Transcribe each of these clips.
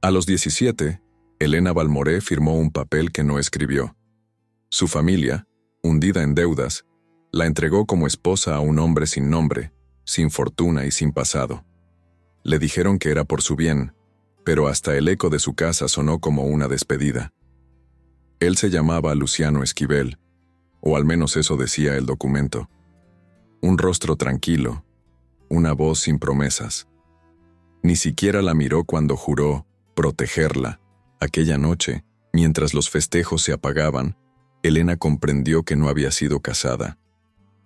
A los 17, Elena Balmoré firmó un papel que no escribió. Su familia, hundida en deudas, la entregó como esposa a un hombre sin nombre, sin fortuna y sin pasado. Le dijeron que era por su bien, pero hasta el eco de su casa sonó como una despedida. Él se llamaba Luciano Esquivel, o al menos eso decía el documento. Un rostro tranquilo, una voz sin promesas. Ni siquiera la miró cuando juró protegerla. Aquella noche, mientras los festejos se apagaban, Elena comprendió que no había sido casada.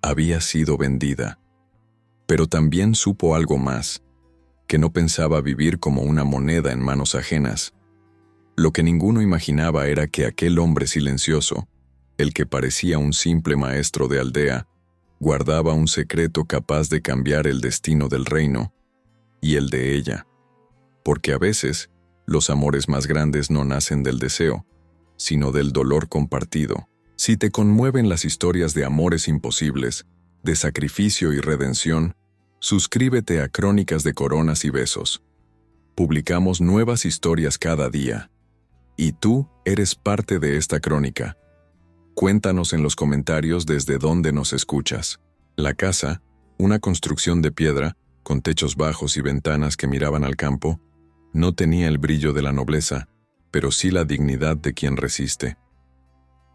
Había sido vendida. Pero también supo algo más, que no pensaba vivir como una moneda en manos ajenas. Lo que ninguno imaginaba era que aquel hombre silencioso, el que parecía un simple maestro de aldea, guardaba un secreto capaz de cambiar el destino del reino y el de ella. Porque a veces, los amores más grandes no nacen del deseo, sino del dolor compartido. Si te conmueven las historias de amores imposibles, de sacrificio y redención, suscríbete a Crónicas de Coronas y Besos. Publicamos nuevas historias cada día. Y tú eres parte de esta crónica. Cuéntanos en los comentarios desde dónde nos escuchas. La casa, una construcción de piedra, con techos bajos y ventanas que miraban al campo, no tenía el brillo de la nobleza, pero sí la dignidad de quien resiste.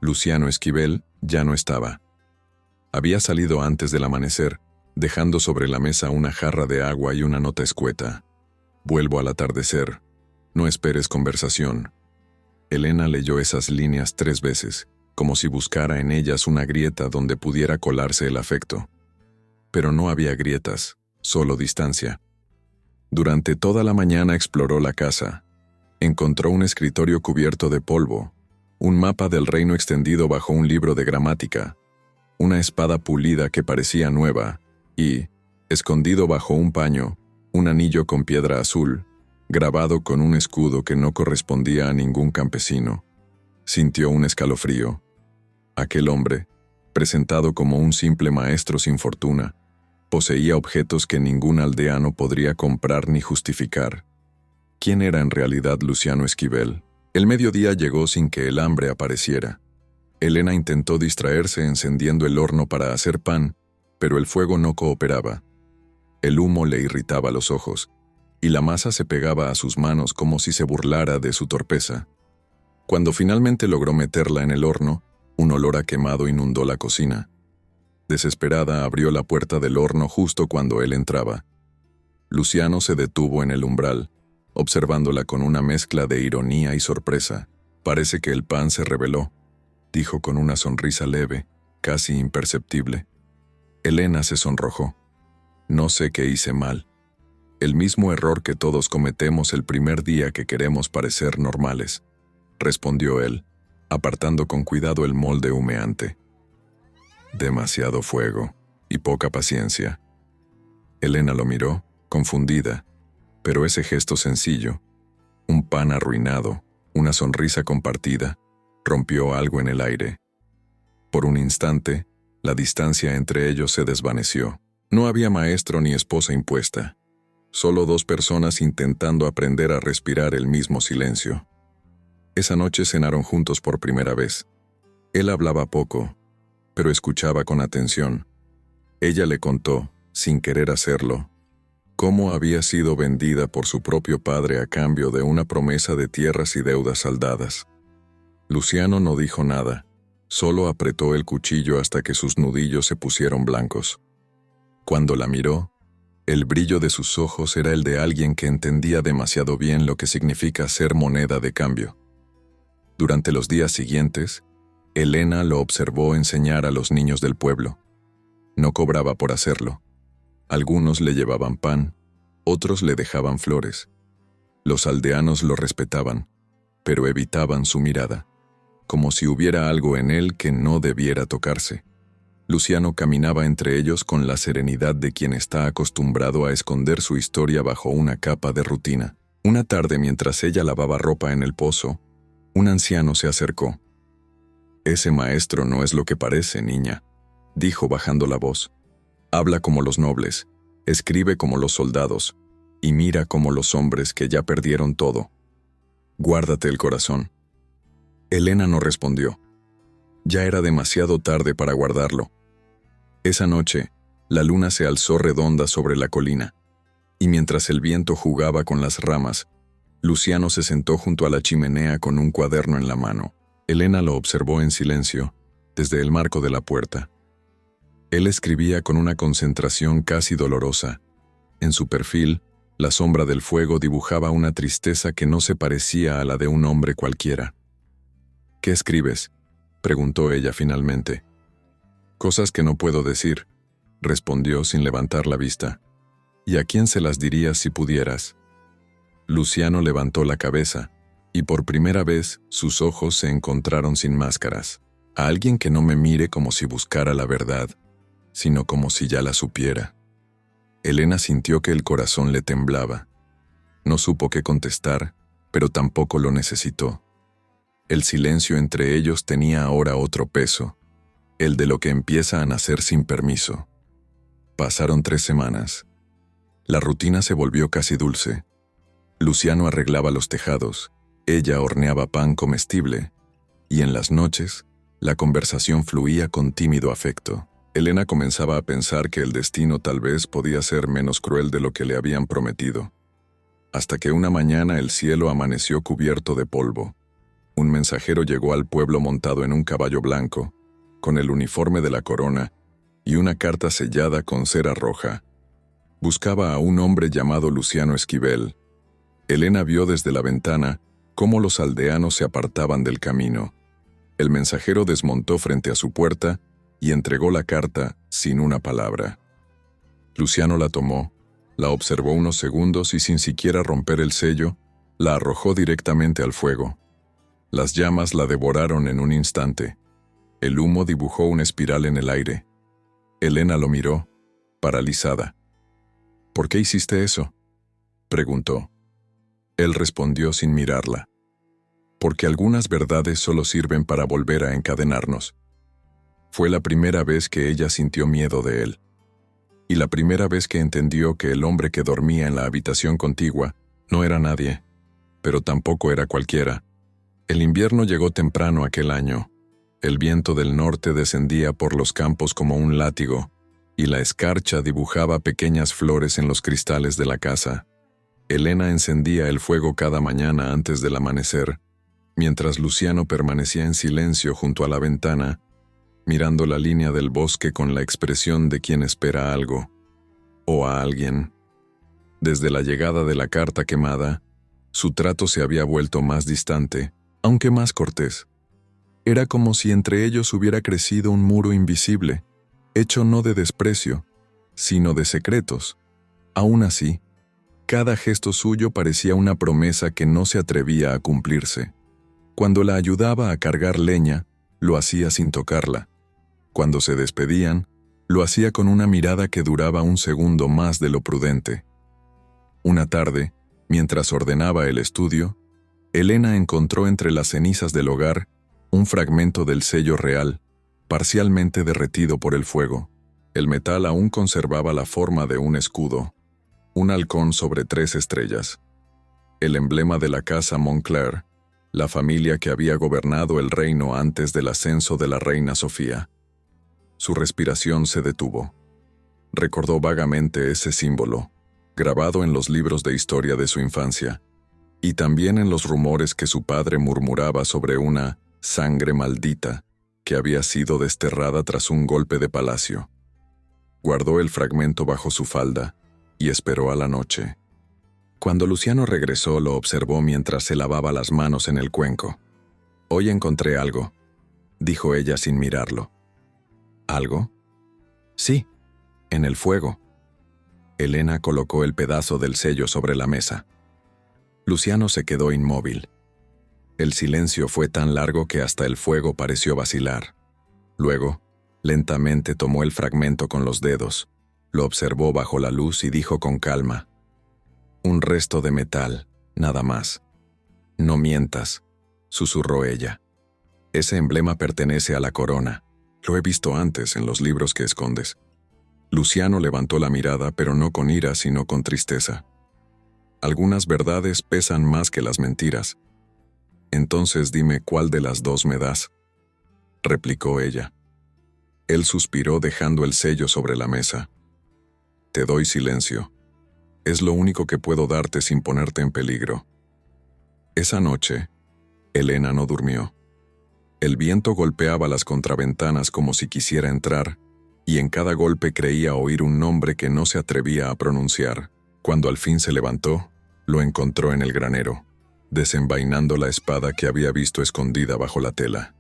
Luciano Esquivel ya no estaba. Había salido antes del amanecer, dejando sobre la mesa una jarra de agua y una nota escueta. Vuelvo al atardecer. No esperes conversación. Elena leyó esas líneas 3 veces, como si buscara en ellas una grieta donde pudiera colarse el afecto. Pero no había grietas, solo distancia. Durante toda la mañana exploró la casa. Encontró un escritorio cubierto de polvo, un mapa del reino extendido bajo un libro de gramática, una espada pulida que parecía nueva, y, escondido bajo un paño, un anillo con piedra azul, grabado con un escudo que no correspondía a ningún campesino. Sintió un escalofrío. Aquel hombre, presentado como un simple maestro sin fortuna, poseía objetos que ningún aldeano podría comprar ni justificar. ¿Quién era en realidad Luciano Esquivel? El mediodía llegó sin que el hambre apareciera. Elena intentó distraerse encendiendo el horno para hacer pan, pero el fuego no cooperaba. El humo le irritaba los ojos, y la masa se pegaba a sus manos como si se burlara de su torpeza. Cuando finalmente logró meterla en el horno, un olor a quemado inundó la cocina. Desesperada, abrió la puerta del horno justo cuando él entraba. Luciano se detuvo en el umbral, observándola con una mezcla de ironía y sorpresa. «Parece que el pan se reveló», dijo con una sonrisa leve, casi imperceptible. Elena se sonrojó. «No sé qué hice mal. El mismo error que todos cometemos el primer día que queremos parecer normales», respondió él, apartando con cuidado el molde humeante. «Demasiado fuego y poca paciencia». Elena lo miró, confundida, pero ese gesto sencillo, un pan arruinado, una sonrisa compartida, rompió algo en el aire. Por un instante, la distancia entre ellos se desvaneció. No había maestro ni esposa impuesta, solo 2 personas intentando aprender a respirar el mismo silencio. Esa noche cenaron juntos por primera vez. Él hablaba poco, pero escuchaba con atención. Ella le contó, sin querer hacerlo, cómo había sido vendida por su propio padre a cambio de una promesa de tierras y deudas saldadas. Luciano no dijo nada, solo apretó el cuchillo hasta que sus nudillos se pusieron blancos. Cuando la miró, el brillo de sus ojos era el de alguien que entendía demasiado bien lo que significa ser moneda de cambio. Durante los días siguientes, Elena lo observó enseñar a los niños del pueblo. No cobraba por hacerlo. Algunos le llevaban pan, otros le dejaban flores. Los aldeanos lo respetaban, pero evitaban su mirada, como si hubiera algo en él que no debiera tocarse. Luciano caminaba entre ellos con la serenidad de quien está acostumbrado a esconder su historia bajo una capa de rutina. Una tarde, mientras ella lavaba ropa en el pozo, un anciano se acercó. «Ese maestro no es lo que parece, niña», dijo bajando la voz. «Habla como los nobles, escribe como los soldados, y mira como los hombres que ya perdieron todo. Guárdate el corazón. Elena no respondió. Ya era demasiado tarde para guardarlo. Esa noche, la luna se alzó redonda sobre la colina, y mientras el viento jugaba con las ramas, Luciano se sentó junto a la chimenea con un cuaderno en la mano. Elena lo observó en silencio, desde el marco de la puerta. Él escribía con una concentración casi dolorosa. En su perfil, la sombra del fuego dibujaba una tristeza que no se parecía a la de un hombre cualquiera. «¿Qué escribes?», preguntó ella finalmente. «Cosas que no puedo decir», respondió sin levantar la vista. «¿Y a quién se las dirías si pudieras?». Luciano levantó la cabeza, y por primera vez sus ojos se encontraron sin máscaras. «A alguien que no me mire como si buscara la verdad, sino como si ya la supiera». Elena sintió que el corazón le temblaba. No supo qué contestar, pero tampoco lo necesitó. El silencio entre ellos tenía ahora otro peso, el de lo que empieza a nacer sin permiso. Pasaron 3 semanas. La rutina se volvió casi dulce. Luciano arreglaba los tejados, ella horneaba pan comestible, y en las noches, la conversación fluía con tímido afecto. Elena comenzaba a pensar que el destino tal vez podía ser menos cruel de lo que le habían prometido. Hasta que una mañana el cielo amaneció cubierto de polvo. Un mensajero llegó al pueblo montado en un caballo blanco, con el uniforme de la corona y una carta sellada con cera roja. Buscaba a un hombre llamado Luciano Esquivel. Elena vio desde la ventana cómo los aldeanos se apartaban del camino. El mensajero desmontó frente a su puerta y entregó la carta sin una palabra. Luciano la tomó, la observó unos segundos y sin siquiera romper el sello, la arrojó directamente al fuego. Las llamas la devoraron en un instante. El humo dibujó una espiral en el aire. Elena lo miró, paralizada. «¿Por qué hiciste eso?», preguntó. Él respondió sin mirarla. «Porque algunas verdades solo sirven para volver a encadenarnos». Fue la primera vez que ella sintió miedo de él. Y la primera vez que entendió que el hombre que dormía en la habitación contigua no era nadie, pero tampoco era cualquiera. El invierno llegó temprano aquel año. El viento del norte descendía por los campos como un látigo, y la escarcha dibujaba pequeñas flores en los cristales de la casa. Elena encendía el fuego cada mañana antes del amanecer, mientras Luciano permanecía en silencio junto a la ventana, mirando la línea del bosque con la expresión de quien espera algo, o a alguien. Desde la llegada de la carta quemada, su trato se había vuelto más distante, aunque más cortés. Era como si entre ellos hubiera crecido un muro invisible, hecho no de desprecio, sino de secretos. Aún así, cada gesto suyo parecía una promesa que no se atrevía a cumplirse. Cuando la ayudaba a cargar leña, lo hacía sin tocarla. Cuando se despedían, lo hacía con una mirada que duraba un segundo más de lo prudente. Una tarde, mientras ordenaba el estudio, Elena encontró entre las cenizas del hogar un fragmento del sello real, parcialmente derretido por el fuego. El metal aún conservaba la forma de un escudo, un halcón sobre 3 estrellas. El emblema de la casa Montclair, la familia que había gobernado el reino antes del ascenso de la reina Sofía. Su respiración se detuvo. Recordó vagamente ese símbolo, grabado en los libros de historia de su infancia, y también en los rumores que su padre murmuraba sobre una sangre maldita que había sido desterrada tras un golpe de palacio. Guardó el fragmento bajo su falda y esperó a la noche. Cuando Luciano regresó, lo observó mientras se lavaba las manos en el cuenco. «Hoy encontré algo», dijo ella sin mirarlo. «¿Algo?». «Sí, en el fuego». Elena colocó el pedazo del sello sobre la mesa. Luciano se quedó inmóvil. El silencio fue tan largo que hasta el fuego pareció vacilar. Luego, lentamente tomó el fragmento con los dedos, lo observó bajo la luz y dijo con calma: «Un resto de metal, nada más». «No mientas», susurró ella. «Ese emblema pertenece a la corona. Lo he visto antes en los libros que escondes». Luciano levantó la mirada, pero no con ira, sino con tristeza. «Algunas verdades pesan más que las mentiras», Entonces dime cuál de las dos me das, replicó ella. Él suspiró dejando el sello sobre la mesa. Te doy silencio. Es lo único que puedo darte sin ponerte en peligro. Esa noche, Elena no durmió. El viento golpeaba las contraventanas como si quisiera entrar, y en cada golpe creía oír un nombre que no se atrevía a pronunciar. Cuando al fin se levantó, lo encontró en el granero, desenvainando la espada que había visto escondida bajo la tela.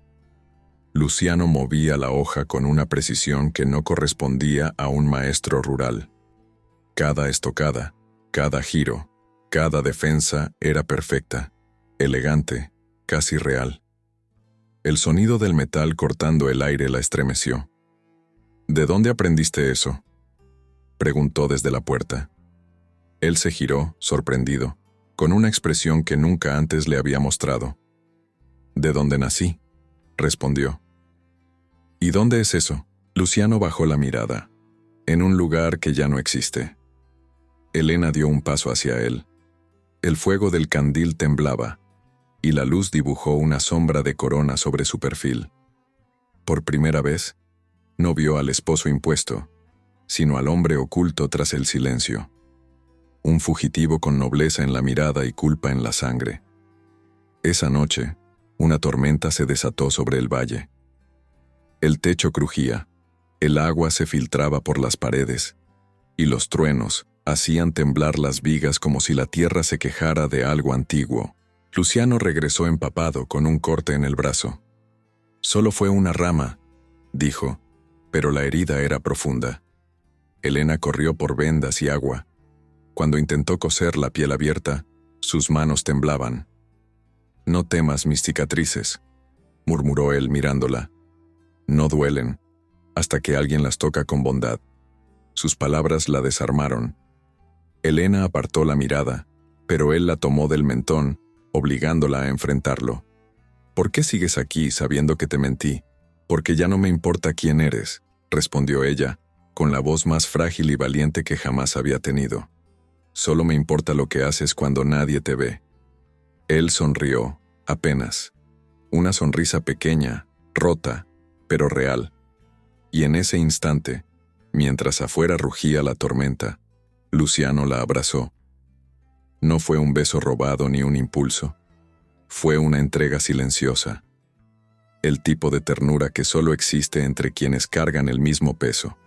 Luciano movía la hoja con una precisión que no correspondía a un maestro rural. Cada estocada, cada giro, cada defensa era perfecta, elegante, casi real. El sonido del metal cortando el aire la estremeció. ¿De dónde aprendiste eso?, preguntó desde la puerta. Él se giró, sorprendido, con una expresión que nunca antes le había mostrado. «¿De dónde nací?», respondió. «¿Y dónde es eso?». Luciano bajó la mirada. «En un lugar que ya no existe». Elena dio un paso hacia él. El fuego del candil temblaba, y la luz dibujó una sombra de corona sobre su perfil. Por primera vez, no vio al esposo impuesto, sino al hombre oculto tras el silencio. Un fugitivo con nobleza en la mirada y culpa en la sangre. Esa noche, una tormenta se desató sobre el valle. El techo crujía, el agua se filtraba por las paredes, y los truenos hacían temblar las vigas como si la tierra se quejara de algo antiguo. Luciano regresó empapado con un corte en el brazo. «Solo fue una rama», dijo, pero la herida era profunda. Elena corrió por vendas y agua. Cuando intentó coser la piel abierta, sus manos temblaban. «No temas mis cicatrices», murmuró él mirándola. «No duelen, hasta que alguien las toca con bondad». Sus palabras la desarmaron. Elena apartó la mirada, pero él la tomó del mentón, obligándola a enfrentarlo. «¿Por qué sigues aquí sabiendo que te mentí?». «Porque ya no me importa quién eres», respondió ella, con la voz más frágil y valiente que jamás había tenido. «Solo me importa lo que haces cuando nadie te ve». Él sonrió, apenas. Una sonrisa pequeña, rota, pero real. Y en ese instante, mientras afuera rugía la tormenta, Luciano la abrazó. No fue un beso robado ni un impulso. Fue una entrega silenciosa. El tipo de ternura que solo existe entre quienes cargan el mismo peso.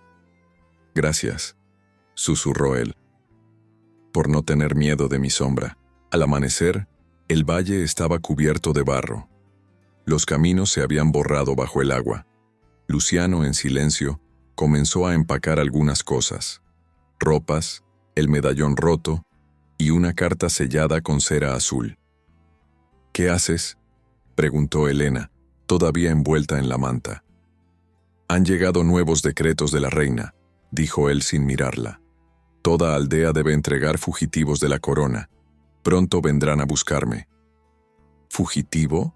«Gracias», susurró él, «por no tener miedo de mi sombra». Al amanecer, el valle estaba cubierto de barro. Los caminos se habían borrado bajo el agua. Luciano, en silencio, comenzó a empacar algunas cosas: ropas, el medallón roto y una carta sellada con cera azul. «¿Qué haces?», preguntó Elena, todavía envuelta en la manta. «Han llegado nuevos decretos de la reina», dijo él sin mirarla. «Toda aldea debe entregar fugitivos de la corona. Pronto vendrán a buscarme». «¿Fugitivo?»,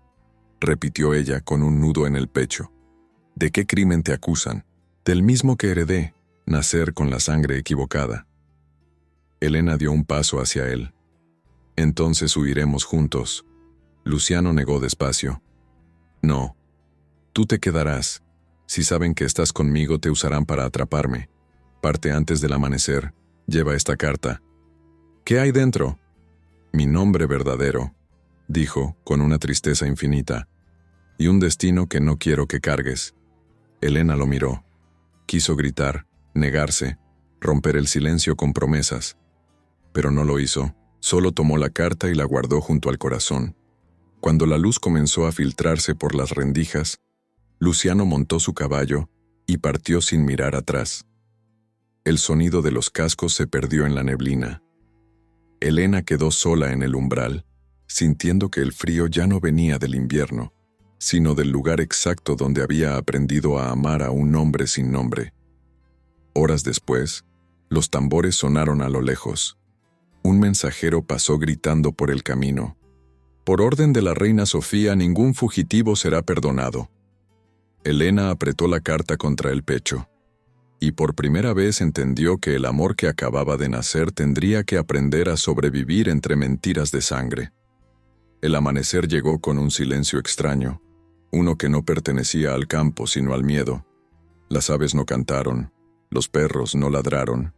repitió ella con un nudo en el pecho. «¿De qué crimen te acusan?». «Del mismo que heredé, nacer con la sangre equivocada». Elena dio un paso hacia él. «Entonces huiremos juntos». Luciano negó despacio. «No. Tú te quedarás. Si saben que estás conmigo, te usarán para atraparme. Parte antes del amanecer. Lleva esta carta». «¿Qué hay dentro?». «Mi nombre verdadero», dijo, con una tristeza infinita. «Y un destino que no quiero que cargues». Elena lo miró. Quiso gritar, negarse, romper el silencio con promesas. Pero no lo hizo. Solo tomó la carta y la guardó junto al corazón. Cuando la luz comenzó a filtrarse por las rendijas, Luciano montó su caballo y partió sin mirar atrás. El sonido de los cascos se perdió en la neblina. Elena quedó sola en el umbral, sintiendo que el frío ya no venía del invierno, sino del lugar exacto donde había aprendido a amar a un hombre sin nombre. Horas después, los tambores sonaron a lo lejos. Un mensajero pasó gritando por el camino: «Por orden de la reina Sofía, ningún fugitivo será perdonado». Elena apretó la carta contra el pecho, y por primera vez entendió que el amor que acababa de nacer tendría que aprender a sobrevivir entre mentiras de sangre. El amanecer llegó con un silencio extraño, uno que no pertenecía al campo sino al miedo. Las aves no cantaron, los perros no ladraron,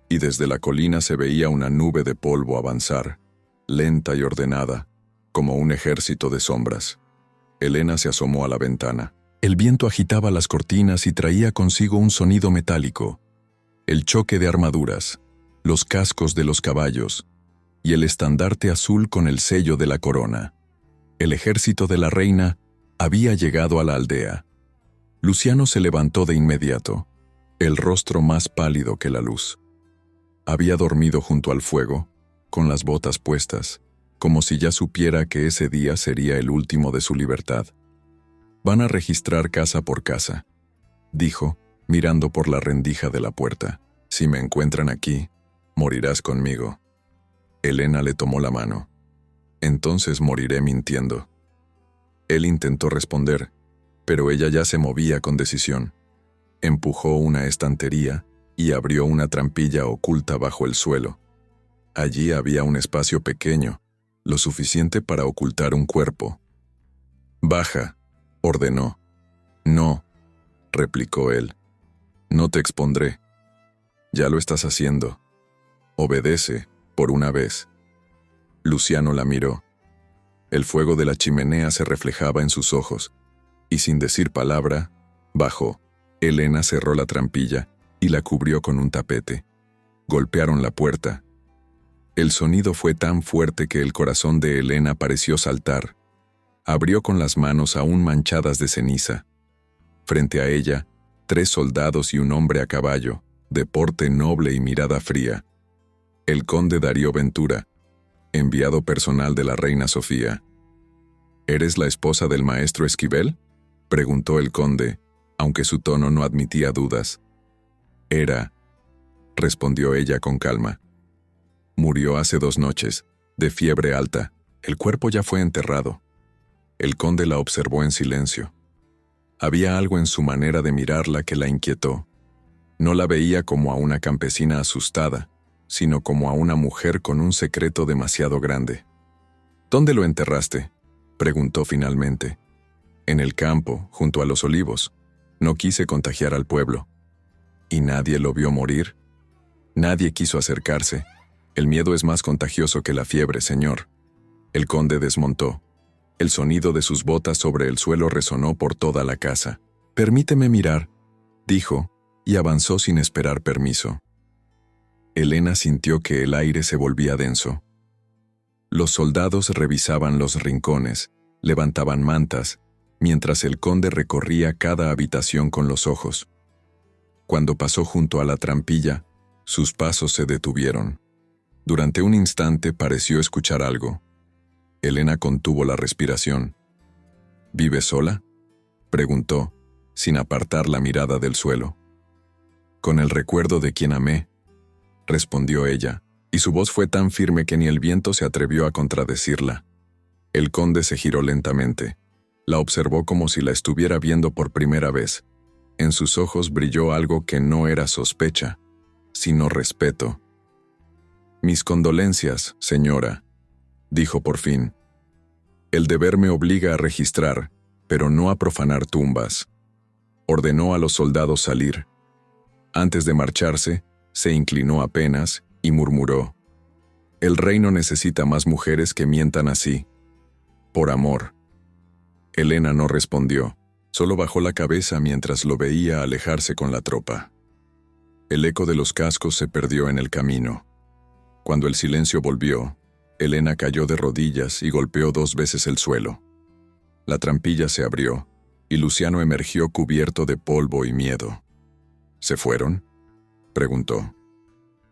y desde la colina se veía una nube de polvo avanzar, lenta y ordenada, como un ejército de sombras. Elena se asomó a la ventana. El viento agitaba las cortinas y traía consigo un sonido metálico, el choque de armaduras, los cascos de los caballos y el estandarte azul con el sello de la corona. El ejército de la reina había llegado a la aldea. Luciano se levantó de inmediato, el rostro más pálido que la luz. Había dormido junto al fuego, con las botas puestas, como si ya supiera que ese día sería el último de su libertad. «Van a registrar casa por casa», dijo, mirando por la rendija de la puerta. «Si me encuentran aquí, morirás conmigo». Elena le tomó la mano. «Entonces moriré mintiendo». Él intentó responder, pero ella ya se movía con decisión. Empujó una estantería y abrió una trampilla oculta bajo el suelo. Allí había un espacio pequeño, lo suficiente para ocultar un cuerpo. «Baja», ordenó. «No», replicó él. «No te expondré. Ya lo estás haciendo. Obedece, por una vez». Luciano la miró. El fuego de la chimenea se reflejaba en sus ojos, y sin decir palabra, bajó. Elena cerró la trampilla y la cubrió con un tapete. Golpearon la puerta. El sonido fue tan fuerte que el corazón de Elena pareció saltar. Abrió con las manos aún manchadas de ceniza. Frente a ella, 3 soldados y un hombre a caballo, de porte noble y mirada fría. El conde Darío Ventura, enviado personal de la reina Sofía. «¿Eres la esposa del maestro Esquivel?», preguntó el conde, aunque su tono no admitía dudas. «Era», respondió ella con calma. «Murió hace 2 noches, de fiebre alta. El cuerpo ya fue enterrado». El conde la observó en silencio. Había algo en su manera de mirarla que la inquietó. No la veía como a una campesina asustada, sino como a una mujer con un secreto demasiado grande. «¿Dónde lo enterraste?», preguntó finalmente. «En el campo, junto a los olivos. No quise contagiar al pueblo». «¿Y nadie lo vio morir?». «Nadie quiso acercarse. El miedo es más contagioso que la fiebre, señor». El conde desmontó. El sonido de sus botas sobre el suelo resonó por toda la casa. «Permíteme mirar», dijo, y avanzó sin esperar permiso. Elena sintió que el aire se volvía denso. Los soldados revisaban los rincones, levantaban mantas, mientras el conde recorría cada habitación con los ojos. Cuando pasó junto a la trampilla, sus pasos se detuvieron. Durante un instante pareció escuchar algo. Elena contuvo la respiración. «¿Vive sola?», preguntó, sin apartar la mirada del suelo. «Con el recuerdo de quien amé», respondió ella, y su voz fue tan firme que ni el viento se atrevió a contradecirla. El conde se giró lentamente. La observó como si la estuviera viendo por primera vez. En sus ojos brilló algo que no era sospecha, sino respeto. «Mis condolencias, señora», dijo por fin. «El deber me obliga a registrar, pero no a profanar tumbas». Ordenó a los soldados salir. Antes de marcharse, se inclinó apenas y murmuró: «El reino necesita más mujeres que mientan así. Por amor». Elena no respondió, solo bajó la cabeza mientras lo veía alejarse con la tropa. El eco de los cascos se perdió en el camino. Cuando el silencio volvió, Elena cayó de rodillas y golpeó 2 veces el suelo. La trampilla se abrió, y Luciano emergió cubierto de polvo y miedo. «¿Se fueron?», preguntó.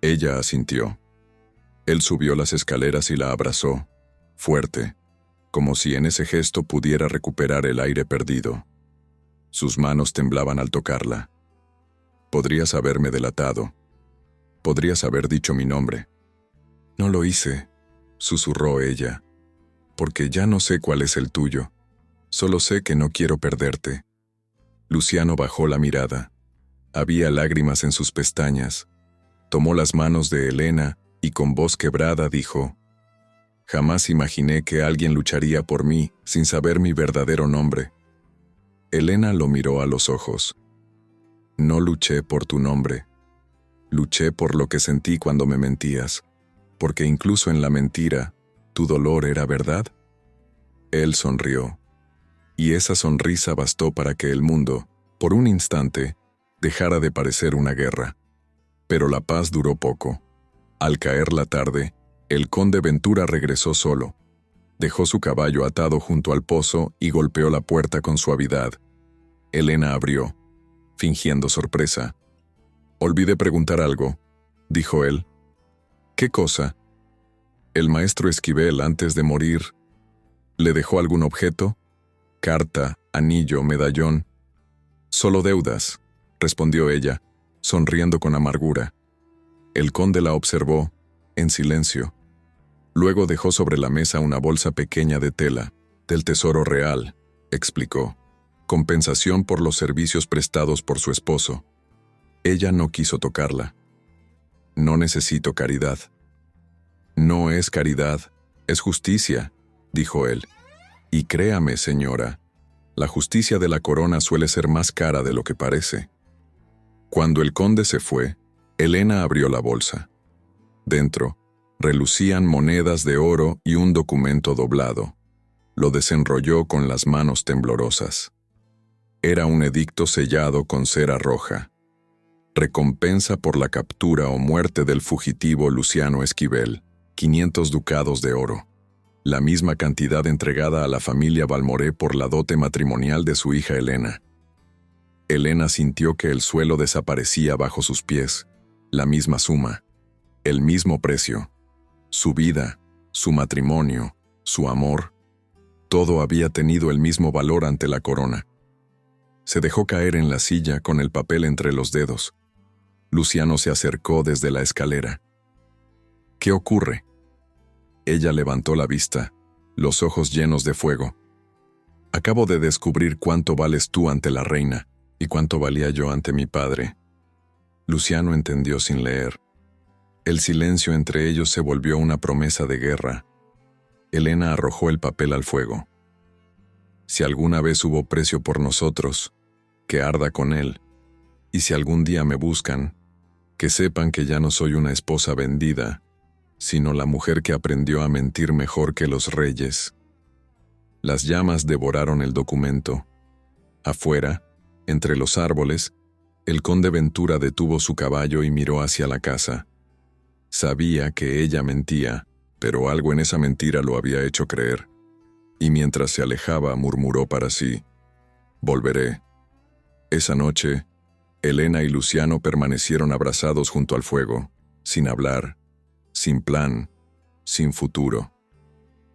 Ella asintió. Él subió las escaleras y la abrazó, fuerte, como si en ese gesto pudiera recuperar el aire perdido. Sus manos temblaban al tocarla. «Podrías haberme delatado. Podrías haber dicho mi nombre». «No lo hice», susurró ella, «porque ya no sé cuál es el tuyo. Solo sé que no quiero perderte». Luciano bajó la mirada. Había lágrimas en sus pestañas. Tomó las manos de Elena y con voz quebrada dijo: Jamás imaginé que alguien lucharía por mí sin saber mi verdadero nombre. Elena lo miró a los ojos. No luché por tu nombre. Luché por lo que sentí cuando me mentías, porque incluso en la mentira, tu dolor era verdad. Él sonrió, y esa sonrisa bastó para que el mundo, por un instante, dejara de parecer una guerra. Pero la paz duró poco. Al caer la tarde, el conde Ventura regresó solo. Dejó su caballo atado junto al pozo y golpeó la puerta con suavidad. Elena abrió, fingiendo sorpresa. «Olvidé preguntar algo», dijo él. «¿Qué cosa?» «El maestro Esquivel, antes de morir, ¿le dejó algún objeto? Carta, anillo, medallón». «Solo deudas», respondió ella, sonriendo con amargura. El conde la observó, en silencio. Luego dejó sobre la mesa una bolsa pequeña de tela, del tesoro real, explicó. Compensación por los servicios prestados por su esposo. Ella no quiso tocarla. «No necesito caridad». «No es caridad, es justicia», dijo él. «Y créame, señora, la justicia de la corona suele ser más cara de lo que parece». Cuando el conde se fue, Elena abrió la bolsa. Dentro, relucían monedas de oro y un documento doblado. Lo desenrolló con las manos temblorosas. Era un edicto sellado con cera roja. Recompensa por la captura o muerte del fugitivo Luciano Esquivel, 500 ducados de oro. La misma cantidad entregada a la familia Balmoré por la dote matrimonial de su hija Elena. Elena sintió que el suelo desaparecía bajo sus pies. La misma suma, el mismo precio. Su vida, su matrimonio, su amor, todo había tenido el mismo valor ante la corona. Se dejó caer en la silla con el papel entre los dedos. Luciano se acercó desde la escalera. «¿Qué ocurre?» Ella levantó la vista, los ojos llenos de fuego. «Acabo de descubrir cuánto vales tú ante la reina y cuánto valía yo ante mi padre». Luciano entendió sin leer. El silencio entre ellos se volvió una promesa de guerra. Elena arrojó el papel al fuego. «Si alguna vez hubo precio por nosotros, que arda con él. Y si algún día me buscan, que sepan que ya no soy una esposa vendida, sino la mujer que aprendió a mentir mejor que los reyes». Las llamas devoraron el documento. Afuera, entre los árboles, el conde Ventura detuvo su caballo y miró hacia la casa. Sabía que ella mentía, pero algo en esa mentira lo había hecho creer. Y mientras se alejaba, murmuró para sí: «Volveré». Esa noche, Elena y Luciano permanecieron abrazados junto al fuego, sin hablar, sin plan, sin futuro.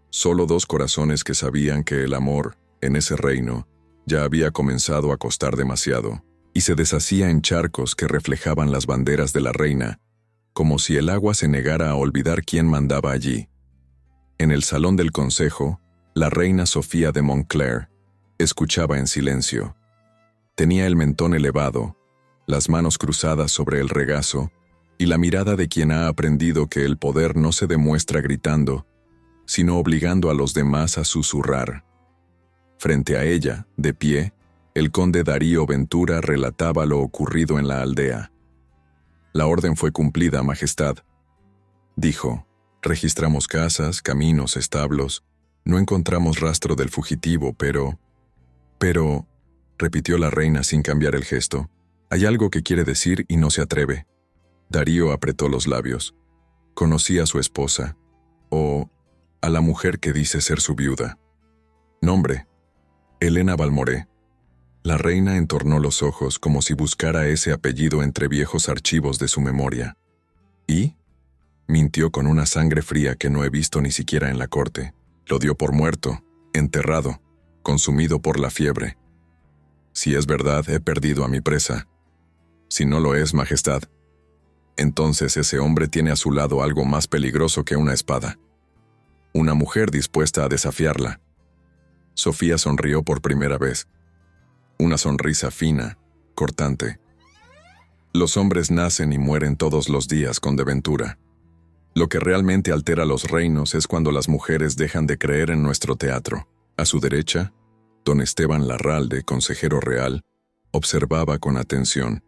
Solo dos corazones que sabían que el amor, en ese reino, ya había comenzado a costar demasiado, y se deshacía en charcos que reflejaban las banderas de la reina, como si el agua se negara a olvidar quién mandaba allí. En el salón del consejo, la reina Sofía de Montclair escuchaba en silencio. Tenía el mentón elevado, las manos cruzadas sobre el regazo, y la mirada de quien ha aprendido que el poder no se demuestra gritando, sino obligando a los demás a susurrar. Frente a ella, de pie, el conde Darío Ventura relataba lo ocurrido en la aldea. «La orden fue cumplida, Majestad», dijo. «Registramos casas, caminos, establos. No encontramos rastro del fugitivo, pero, repitió la reina sin cambiar el gesto. «Hay algo que quiere decir y no se atreve». Darío apretó los labios. «Conocí a su esposa, o a la mujer que dice ser su viuda. Nombre: Elena Balmoré». La reina entornó los ojos como si buscara ese apellido entre viejos archivos de su memoria. «¿Y?» Mintió con una sangre fría que no he visto ni siquiera en la corte. Lo dio por muerto, enterrado, consumido por la fiebre. Si es verdad, he perdido a mi presa. Si no lo es, Majestad, entonces ese hombre tiene a su lado algo más peligroso que una espada. Una mujer dispuesta a desafiarla». Sofía sonrió por primera vez. Una sonrisa fina, cortante. «Los hombres nacen y mueren todos los días, conde Ventura. Lo que realmente altera los reinos es cuando las mujeres dejan de creer en nuestro teatro. A su derecha, don Esteban Larralde, consejero real, observaba con atención.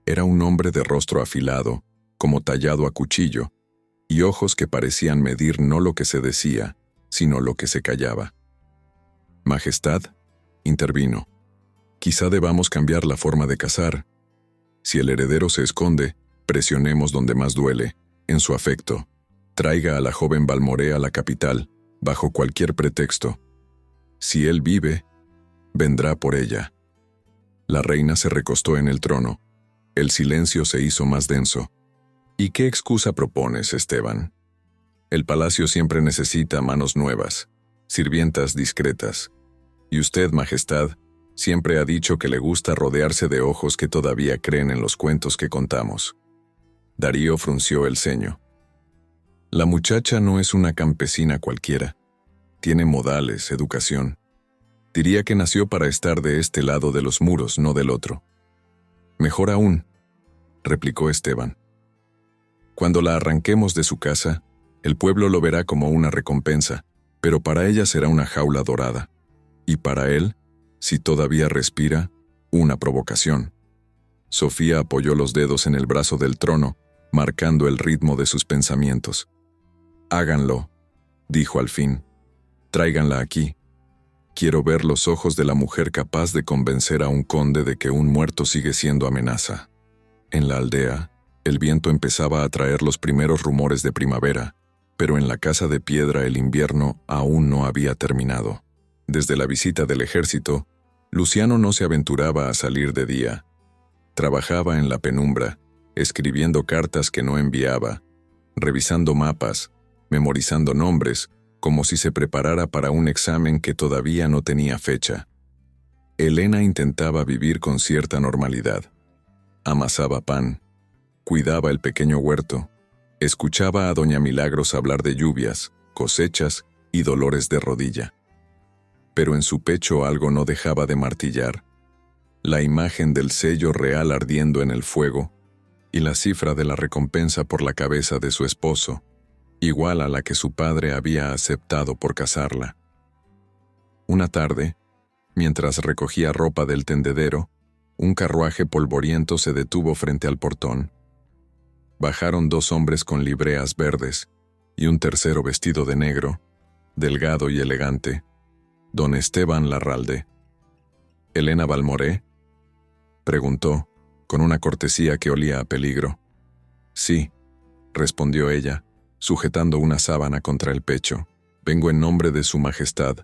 Era un hombre de rostro afilado, como tallado a cuchillo, y ojos que parecían medir no lo que se decía, sino lo que se callaba. Majestad, intervino. Quizá debamos cambiar la forma de casar. Si el heredero se esconde, presionemos donde más duele, en su afecto. Traiga a la joven Balmoré a la capital, bajo cualquier pretexto. Si él vive, vendrá por ella. La reina se recostó en el trono. El silencio se hizo más denso. ¿Y qué excusa propones, Esteban? El palacio siempre necesita manos nuevas, sirvientas discretas. Y usted, Majestad, siempre ha dicho que le gusta rodearse de ojos que todavía creen en los cuentos que contamos. Darío frunció el ceño. La muchacha no es una campesina cualquiera. Tiene modales, educación. Diría que nació para estar de este lado de los muros, no del otro. Mejor aún, replicó Esteban. Cuando la arranquemos de su casa, el pueblo lo verá como una recompensa, pero para ella será una jaula dorada. Y para él, si todavía respira, una provocación. Sofía apoyó los dedos en el brazo del trono, marcando el ritmo de sus pensamientos. Háganlo, dijo al fin. Tráiganla aquí. Quiero ver los ojos de la mujer capaz de convencer a un conde de que un muerto sigue siendo amenaza. En la aldea, el viento empezaba a traer los primeros rumores de primavera, pero en la casa de piedra el invierno aún no había terminado. Desde la visita del ejército, Luciano no se aventuraba a salir de día. Trabajaba en la penumbra, escribiendo cartas que no enviaba, revisando mapas, memorizando nombres, como si se preparara para un examen que todavía no tenía fecha. Elena intentaba vivir con cierta normalidad. Amasaba pan, cuidaba el pequeño huerto, escuchaba a doña Milagros hablar de lluvias, cosechas y dolores de rodilla. Pero en su pecho algo no dejaba de martillar. La imagen del sello real ardiendo en el fuego y la cifra de la recompensa por la cabeza de su esposo, igual a la que su padre había aceptado por casarla. Una tarde, mientras recogía ropa del tendedero, un carruaje polvoriento se detuvo frente al portón. Bajaron dos hombres con libreas verdes y un tercero vestido de negro, delgado y elegante, don Esteban Larralde. ¿Elena Balmoré?, preguntó, con una cortesía que olía a peligro. Sí, respondió ella, sujetando una sábana contra el pecho. Vengo en nombre de su majestad,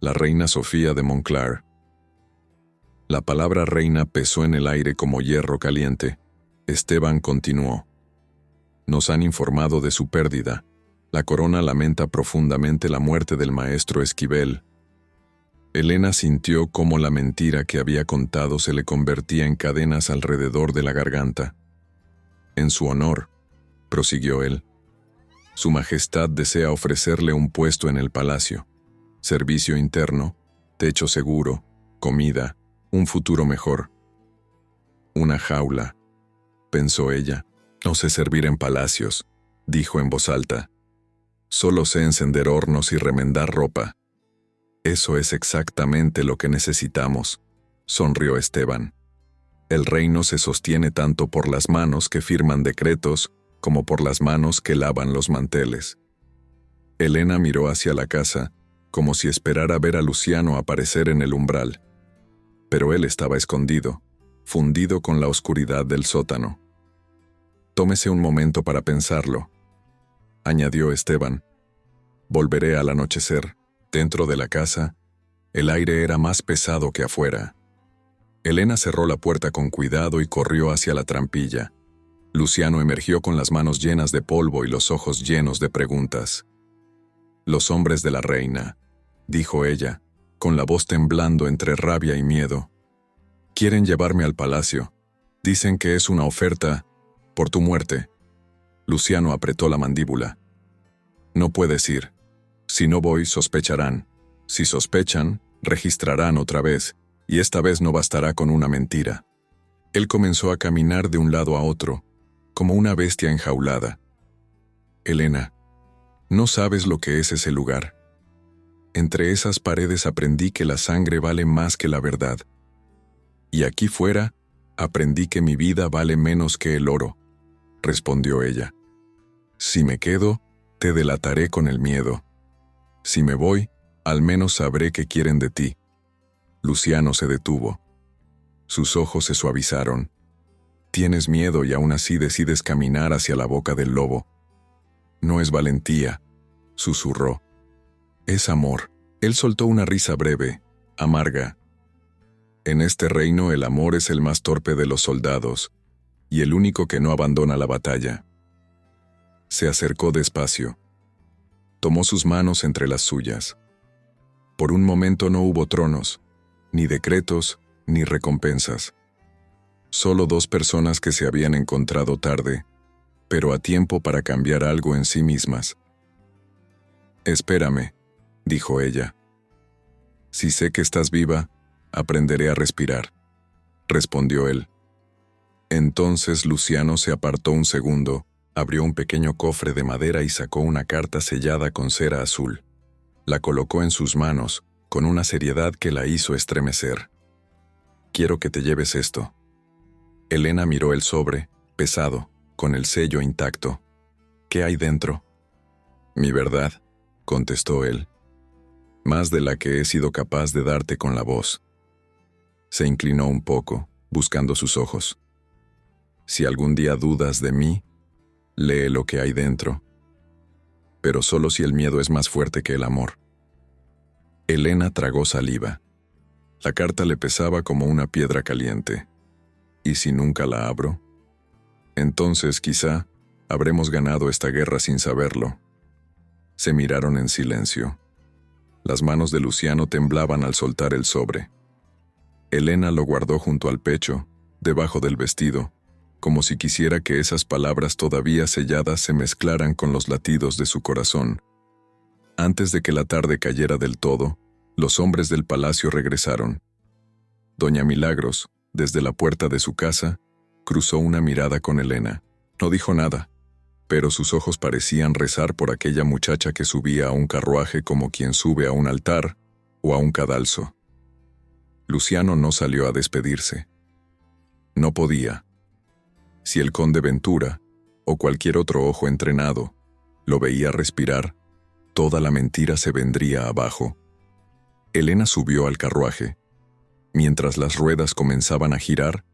la reina Sofía de Monclar. La palabra reina pesó en el aire como hierro caliente. Esteban continuó. Nos han informado de su pérdida. La corona lamenta profundamente la muerte del maestro Esquivel. Elena sintió cómo la mentira que había contado se le convertía en cadenas alrededor de la garganta. En su honor, prosiguió él, su majestad desea ofrecerle un puesto en el palacio, servicio interno, techo seguro, comida, un futuro mejor. Una jaula, pensó ella. No sé servir en palacios, dijo en voz alta. Solo sé encender hornos y remendar ropa. Eso es exactamente lo que necesitamos, sonrió Esteban. El reino se sostiene tanto por las manos que firman decretos como por las manos que lavan los manteles. Elena miró hacia la casa, como si esperara ver a Luciano aparecer en el umbral. Pero él estaba escondido, fundido con la oscuridad del sótano. Tómese un momento para pensarlo, añadió Esteban. Volveré al anochecer. Dentro de la casa, el aire era más pesado que afuera. Elena cerró la puerta con cuidado y corrió hacia la trampilla. Luciano emergió con las manos llenas de polvo y los ojos llenos de preguntas. Los hombres de la reina, dijo ella, con la voz temblando entre rabia y miedo. Quieren llevarme al palacio. Dicen que es una oferta por tu muerte. Luciano apretó la mandíbula. No puedes ir. Si no voy, sospecharán. Si sospechan, registrarán otra vez, y esta vez no bastará con una mentira. Él comenzó a caminar de un lado a otro, como una bestia enjaulada. Elena, no sabes lo que es ese lugar. Entre esas paredes aprendí que la sangre vale más que la verdad. Y aquí fuera, aprendí que mi vida vale menos que el oro, respondió ella. Si me quedo, te delataré con el miedo. Si me voy, al menos sabré qué quieren de ti. Luciano se detuvo. Sus ojos se suavizaron. Tienes miedo y aún así decides caminar hacia la boca del lobo. No es valentía, susurró. Es amor. Él soltó una risa breve, amarga. En este reino el amor es el más torpe de los soldados, y el único que no abandona la batalla. Se acercó despacio. Tomó sus manos entre las suyas. Por un momento no hubo tronos, ni decretos, ni recompensas. Solo dos personas que se habían encontrado tarde, pero a tiempo para cambiar algo en sí mismas. Espérame, dijo ella. Si sé que estás viva, aprenderé a respirar, respondió él. Entonces Luciano se apartó un segundo, abrió un pequeño cofre de madera y sacó una carta sellada con cera azul. La colocó en sus manos, con una seriedad que la hizo estremecer. Quiero que te lleves esto. Elena miró el sobre, pesado, con el sello intacto. ¿Qué hay dentro? Mi verdad, contestó él. Más de la que he sido capaz de darte con la voz. Se inclinó un poco, buscando sus ojos. Si algún día dudas de mí, lee lo que hay dentro. Pero solo si el miedo es más fuerte que el amor. Elena tragó saliva. La carta le pesaba como una piedra caliente. ¿Y si nunca la abro? Entonces, quizá, habremos ganado esta guerra sin saberlo. Se miraron en silencio. Las manos de Luciano temblaban al soltar el sobre. Elena lo guardó junto al pecho, debajo del vestido, como si quisiera que esas palabras todavía selladas se mezclaran con los latidos de su corazón. Antes de que la tarde cayera del todo, los hombres del palacio regresaron. Doña Milagros, desde la puerta de su casa, cruzó una mirada con Elena. No dijo nada, pero sus ojos parecían rezar por aquella muchacha que subía a un carruaje como quien sube a un altar o a un cadalso. Luciano no salió a despedirse. No podía. Si el conde Ventura, o cualquier otro ojo entrenado, lo veía respirar, toda la mentira se vendría abajo. Elena subió al carruaje. Mientras las ruedas comenzaban a girar,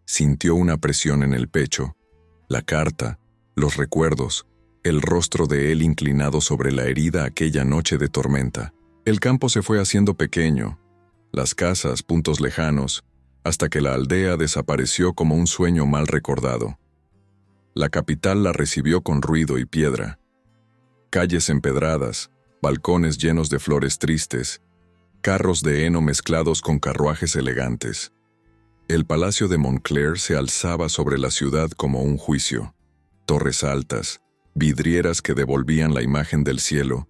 sintió una presión en el pecho, la carta, los recuerdos, el rostro de él inclinado sobre la herida aquella noche de tormenta. El campo se fue haciendo pequeño, las casas, puntos lejanos, hasta que la aldea desapareció como un sueño mal recordado. La capital la recibió con ruido y piedra. Calles empedradas, balcones llenos de flores tristes, carros de heno mezclados con carruajes elegantes. El palacio de Montclair se alzaba sobre la ciudad como un juicio. Torres altas, vidrieras que devolvían la imagen del cielo,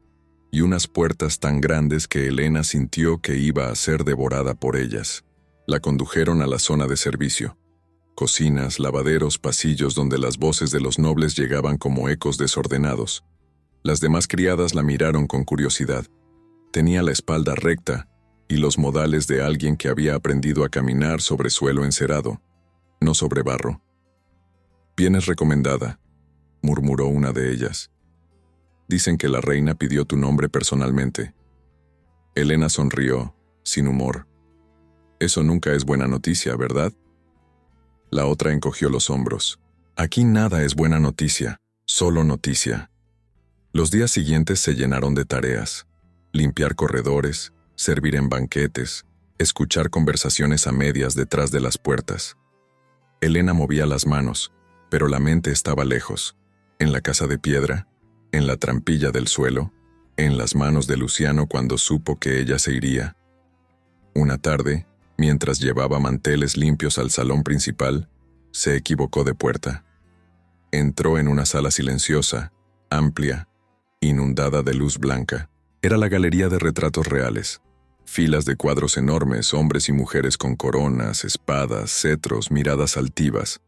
y unas puertas tan grandes que Elena sintió que iba a ser devorada por ellas. La condujeron a la zona de servicio. Cocinas, lavaderos, pasillos donde las voces de los nobles llegaban como ecos desordenados. Las demás criadas la miraron con curiosidad. Tenía la espalda recta y los modales de alguien que había aprendido a caminar sobre suelo encerado, no sobre barro. «Vienes recomendada», murmuró una de ellas. «Dicen que la reina pidió tu nombre personalmente». Elena sonrió, sin humor. «Eso nunca es buena noticia, ¿verdad?». La otra encogió los hombros. «Aquí nada es buena noticia, solo noticia». Los días siguientes se llenaron de tareas. Limpiar corredores, servir en banquetes, escuchar conversaciones a medias detrás de las puertas. Elena movía las manos, pero la mente estaba lejos, en la casa de piedra, en la trampilla del suelo, en las manos de Luciano cuando supo que ella se iría. Una tarde, mientras llevaba manteles limpios al salón principal, se equivocó de puerta. Entró en una sala silenciosa, amplia, inundada de luz blanca. Era la galería de retratos reales. Filas de cuadros enormes, hombres y mujeres con coronas, espadas, cetros, miradas altivas.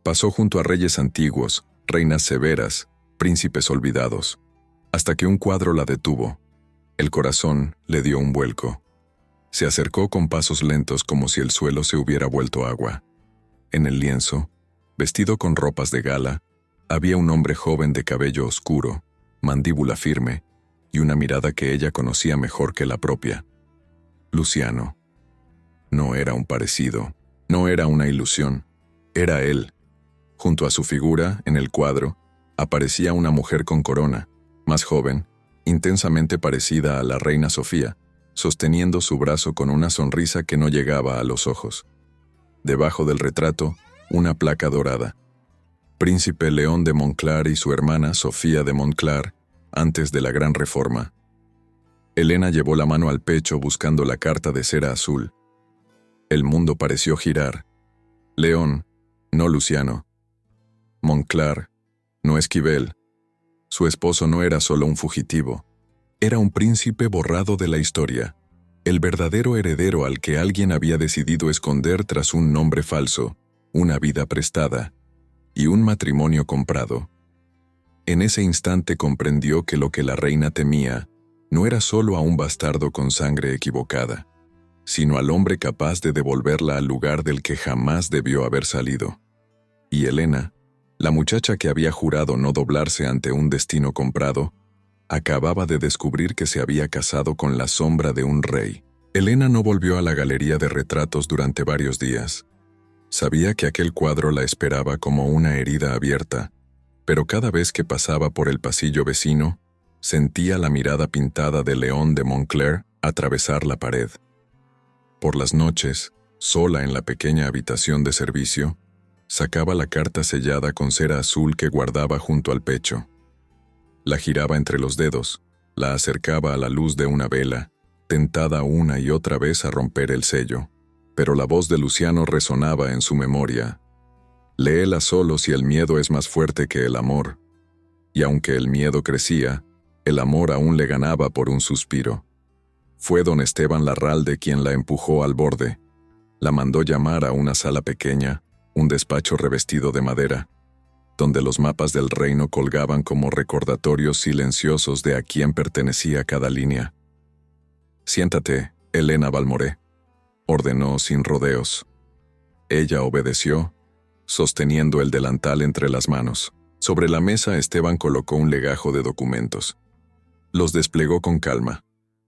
Pasó junto a reyes antiguos, reinas severas, príncipes olvidados, hasta que un cuadro la detuvo. El corazón le dio un vuelco. Se acercó con pasos lentos como si el suelo se hubiera vuelto agua. En el lienzo, vestido con ropas de gala, había un hombre joven de cabello oscuro, mandíbula firme, y una mirada que ella conocía mejor que la propia. Luciano. No era un parecido, no era una ilusión, era él. Junto a su figura, en el cuadro, aparecía una mujer con corona, más joven, intensamente parecida a la reina Sofía, sosteniendo su brazo con una sonrisa que no llegaba a los ojos. Debajo del retrato, una placa dorada. Príncipe León de Montclar y su hermana Sofía de Montclar, antes de la Gran Reforma. Elena llevó la mano al pecho buscando la carta de cera azul. El mundo pareció girar. León, no Luciano. Montclar, no Esquivel. Su esposo no era solo un fugitivo. Era un príncipe borrado de la historia, el verdadero heredero al que alguien había decidido esconder tras un nombre falso, una vida prestada y un matrimonio comprado. En ese instante comprendió que lo que la reina temía no era solo a un bastardo con sangre equivocada, sino al hombre capaz de devolverla al lugar del que jamás debió haber salido. Y Elena, la muchacha que había jurado no doblarse ante un destino comprado, acababa de descubrir que se había casado con la sombra de un rey. Elena no volvió a la galería de retratos durante varios días. Sabía que aquel cuadro la esperaba como una herida abierta, pero cada vez que pasaba por el pasillo vecino, sentía la mirada pintada de León de Montclar atravesar la pared. Por las noches, sola en la pequeña habitación de servicio, sacaba la carta sellada con cera azul que guardaba junto al pecho. La giraba entre los dedos, la acercaba a la luz de una vela, tentada una y otra vez a romper el sello, pero la voz de Luciano resonaba en su memoria. Léela solo si el miedo es más fuerte que el amor. Y aunque el miedo crecía, el amor aún le ganaba por un suspiro. Fue don Esteban Larralde quien la empujó al borde. La mandó llamar a una sala pequeña, un despacho revestido de madera, donde los mapas del reino colgaban como recordatorios silenciosos de a quién pertenecía cada línea. «Siéntate, Elena Balmoré», ordenó sin rodeos. Ella obedeció, sosteniendo el delantal entre las manos. Sobre la mesa Esteban colocó un legajo de documentos. Los desplegó con calma: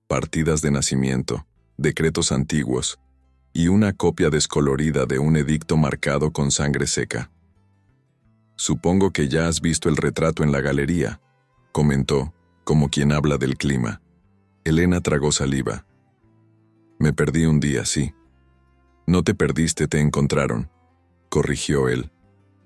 partidas de nacimiento, decretos antiguos y una copia descolorida de un edicto marcado con sangre seca. «Supongo que ya has visto el retrato en la galería», comentó, como quien habla del clima. Elena tragó saliva. «Me perdí un día, sí». «No te perdiste, te encontraron», corrigió él.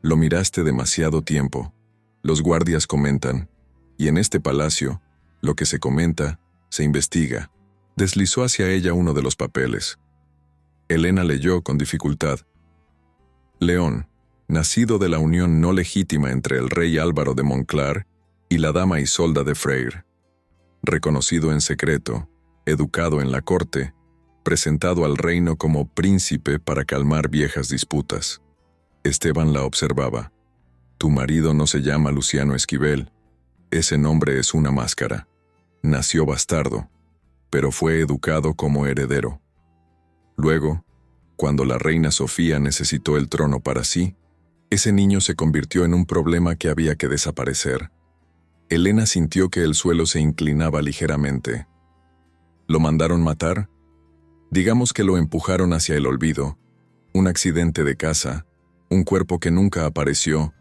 «Lo miraste demasiado tiempo. Los guardias comentan, y en este palacio, lo que se comenta, se investiga». Deslizó hacia ella uno de los papeles. Elena leyó con dificultad. «León, nacido de la unión no legítima entre el rey Álvaro de Montclar y la dama Isolda de Freyre. Reconocido en secreto, educado en la corte, presentado al reino como príncipe para calmar viejas disputas». Esteban la observaba. «Tu marido no se llama Luciano Esquivel. Ese nombre es una máscara. Nació bastardo, pero fue educado como heredero. Luego, cuando la reina Sofía necesitó el trono para sí, ese niño se convirtió en un problema que había que desaparecer». Elena sintió que el suelo se inclinaba ligeramente. ¿Lo mandaron matar? Digamos que lo empujaron hacia el olvido. Un accidente de caza, un cuerpo que nunca apareció,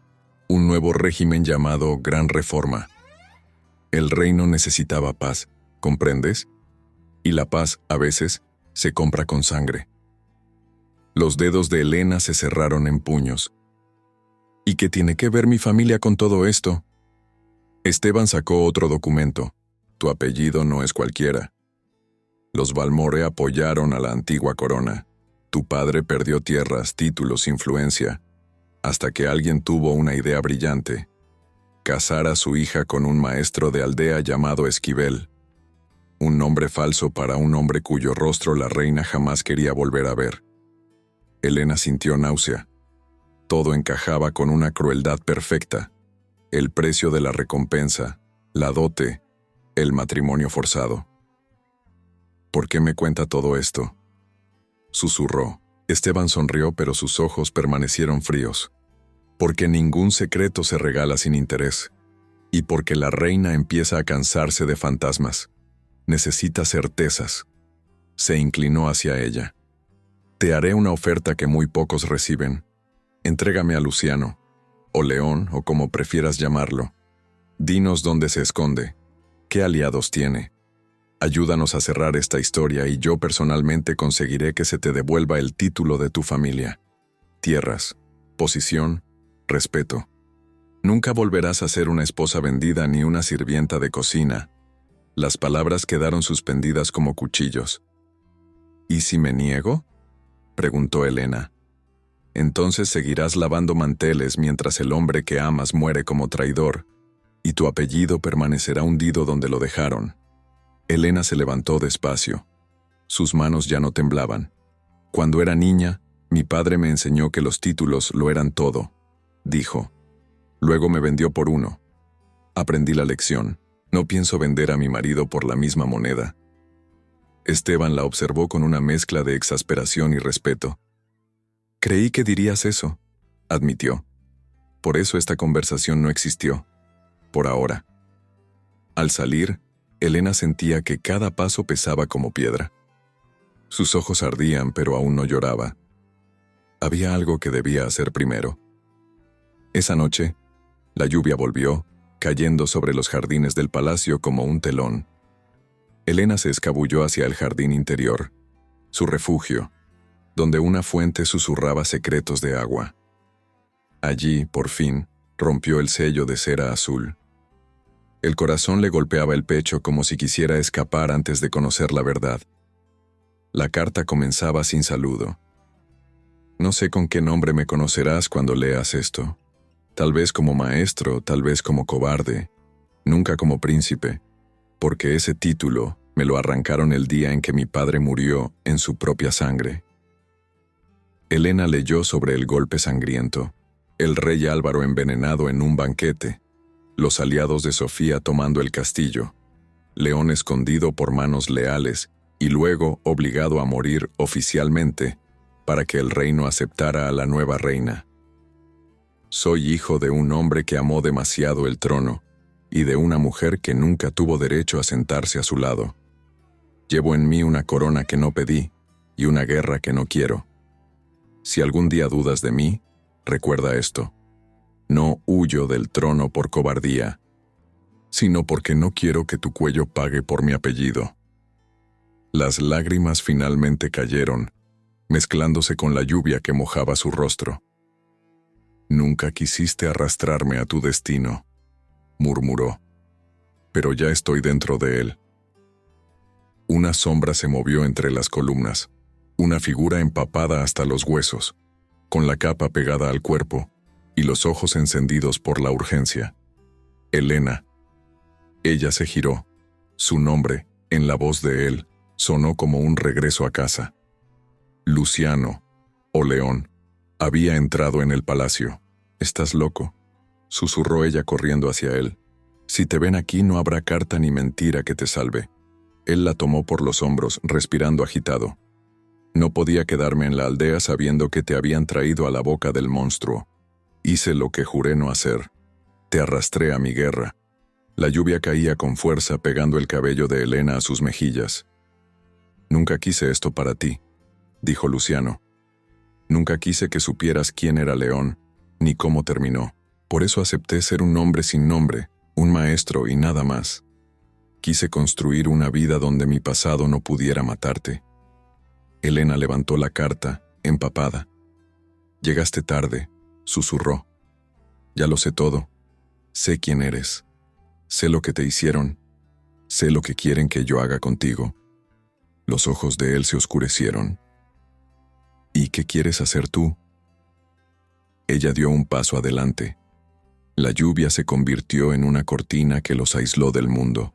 un nuevo régimen llamado Gran Reforma. El reino necesitaba paz, ¿comprendes? Y la paz, a veces, se compra con sangre. Los dedos de Elena se cerraron en puños. ¿Y qué tiene que ver mi familia con todo esto? Esteban sacó otro documento. Tu apellido no es cualquiera. Los Balmoré apoyaron a la antigua corona. Tu padre perdió tierras, títulos, influencia, hasta que alguien tuvo una idea brillante: casar a su hija con un maestro de aldea llamado Esquivel. Un nombre falso para un hombre cuyo rostro la reina jamás quería volver a ver. Elena sintió náusea. Todo encajaba con una crueldad perfecta. el precio de la recompensa, la dote, el matrimonio forzado. ¿Por qué me cuenta todo esto?, susurró. Esteban sonrió, pero sus ojos permanecieron fríos. Porque ningún secreto se regala sin interés. Y porque la reina empieza a cansarse de fantasmas. Necesita certezas. Se inclinó hacia ella. Te haré una oferta que muy pocos reciben. Entrégame a Luciano, o León, o como prefieras llamarlo. Dinos dónde se esconde. ¿Qué aliados tiene? Ayúdanos a cerrar esta historia y yo personalmente conseguiré que se te devuelva el título de tu familia. Tierras, posición, respeto. Nunca volverás a ser una esposa vendida ni una sirvienta de cocina. Las palabras quedaron suspendidas como cuchillos. ¿Y si me niego?, preguntó Elena. Entonces seguirás lavando manteles mientras el hombre que amas muere como traidor, y tu apellido permanecerá hundido donde lo dejaron. Elena se levantó despacio. Sus manos ya no temblaban. Cuando era niña, mi padre me enseñó que los títulos lo eran todo, dijo. Luego me vendió por uno. Aprendí la lección. No pienso vender a mi marido por la misma moneda. Esteban la observó con una mezcla de exasperación y respeto. Creí que dirías eso, admitió. Por eso esta conversación no existió. Por ahora. Al salir, Elena sentía que cada paso pesaba como piedra. Sus ojos ardían, pero aún no lloraba. Había algo que debía hacer primero. Esa noche, la lluvia volvió, cayendo sobre los jardines del palacio como un telón. Elena se escabulló hacia el jardín interior, su refugio, donde una fuente susurraba secretos de agua. Allí, por fin, rompió el sello de cera azul. El corazón le golpeaba el pecho como si quisiera escapar antes de conocer la verdad. La carta comenzaba sin saludo. No sé con qué nombre me conocerás cuando leas esto. Tal vez como maestro, tal vez como cobarde, nunca como príncipe, porque ese título me lo arrancaron el día en que mi padre murió en su propia sangre. Elena leyó sobre el golpe sangriento, el rey Álvaro envenenado en un banquete, los aliados de Sofía tomando el castillo, León escondido por manos leales y luego obligado a morir oficialmente para que el reino aceptara a la nueva reina. Soy hijo de un hombre que amó demasiado el trono y de una mujer que nunca tuvo derecho a sentarse a su lado. Llevo en mí una corona que no pedí y una guerra que no quiero. Si algún día dudas de mí, recuerda esto. No huyo del trono por cobardía, sino porque no quiero que tu cuello pague por mi apellido. Las lágrimas finalmente cayeron, mezclándose con la lluvia que mojaba su rostro. Nunca quisiste arrastrarme a tu destino, murmuró, pero ya estoy dentro de él. Una sombra se movió entre las columnas, una figura empapada hasta los huesos, con la capa pegada al cuerpo y los ojos encendidos por la urgencia. Elena. Ella se giró. Su nombre, en la voz de él, sonó como un regreso a casa. Luciano, o León, había entrado en el palacio. «¿Estás loco?», susurró ella corriendo hacia él. «Si te ven aquí no habrá carta ni mentira que te salve». Él la tomó por los hombros, respirando agitado. «No podía quedarme en la aldea sabiendo que te habían traído a la boca del monstruo. Hice lo que juré no hacer. Te arrastré a mi guerra». La lluvia caía con fuerza pegando el cabello de Elena a sus mejillas. «Nunca quise esto para ti», dijo Luciano. «Nunca quise que supieras quién era León, ni cómo terminó. Por eso acepté ser un hombre sin nombre, un maestro y nada más. Quise construir una vida donde mi pasado no pudiera matarte». Elena levantó la carta, empapada. «Llegaste tarde», susurró. «Ya lo sé todo. Sé quién eres. Sé lo que te hicieron. Sé lo que quieren que yo haga contigo». Los ojos de él se oscurecieron. «¿Y qué quieres hacer tú?». Ella dio un paso adelante. La lluvia se convirtió en una cortina que los aisló del mundo.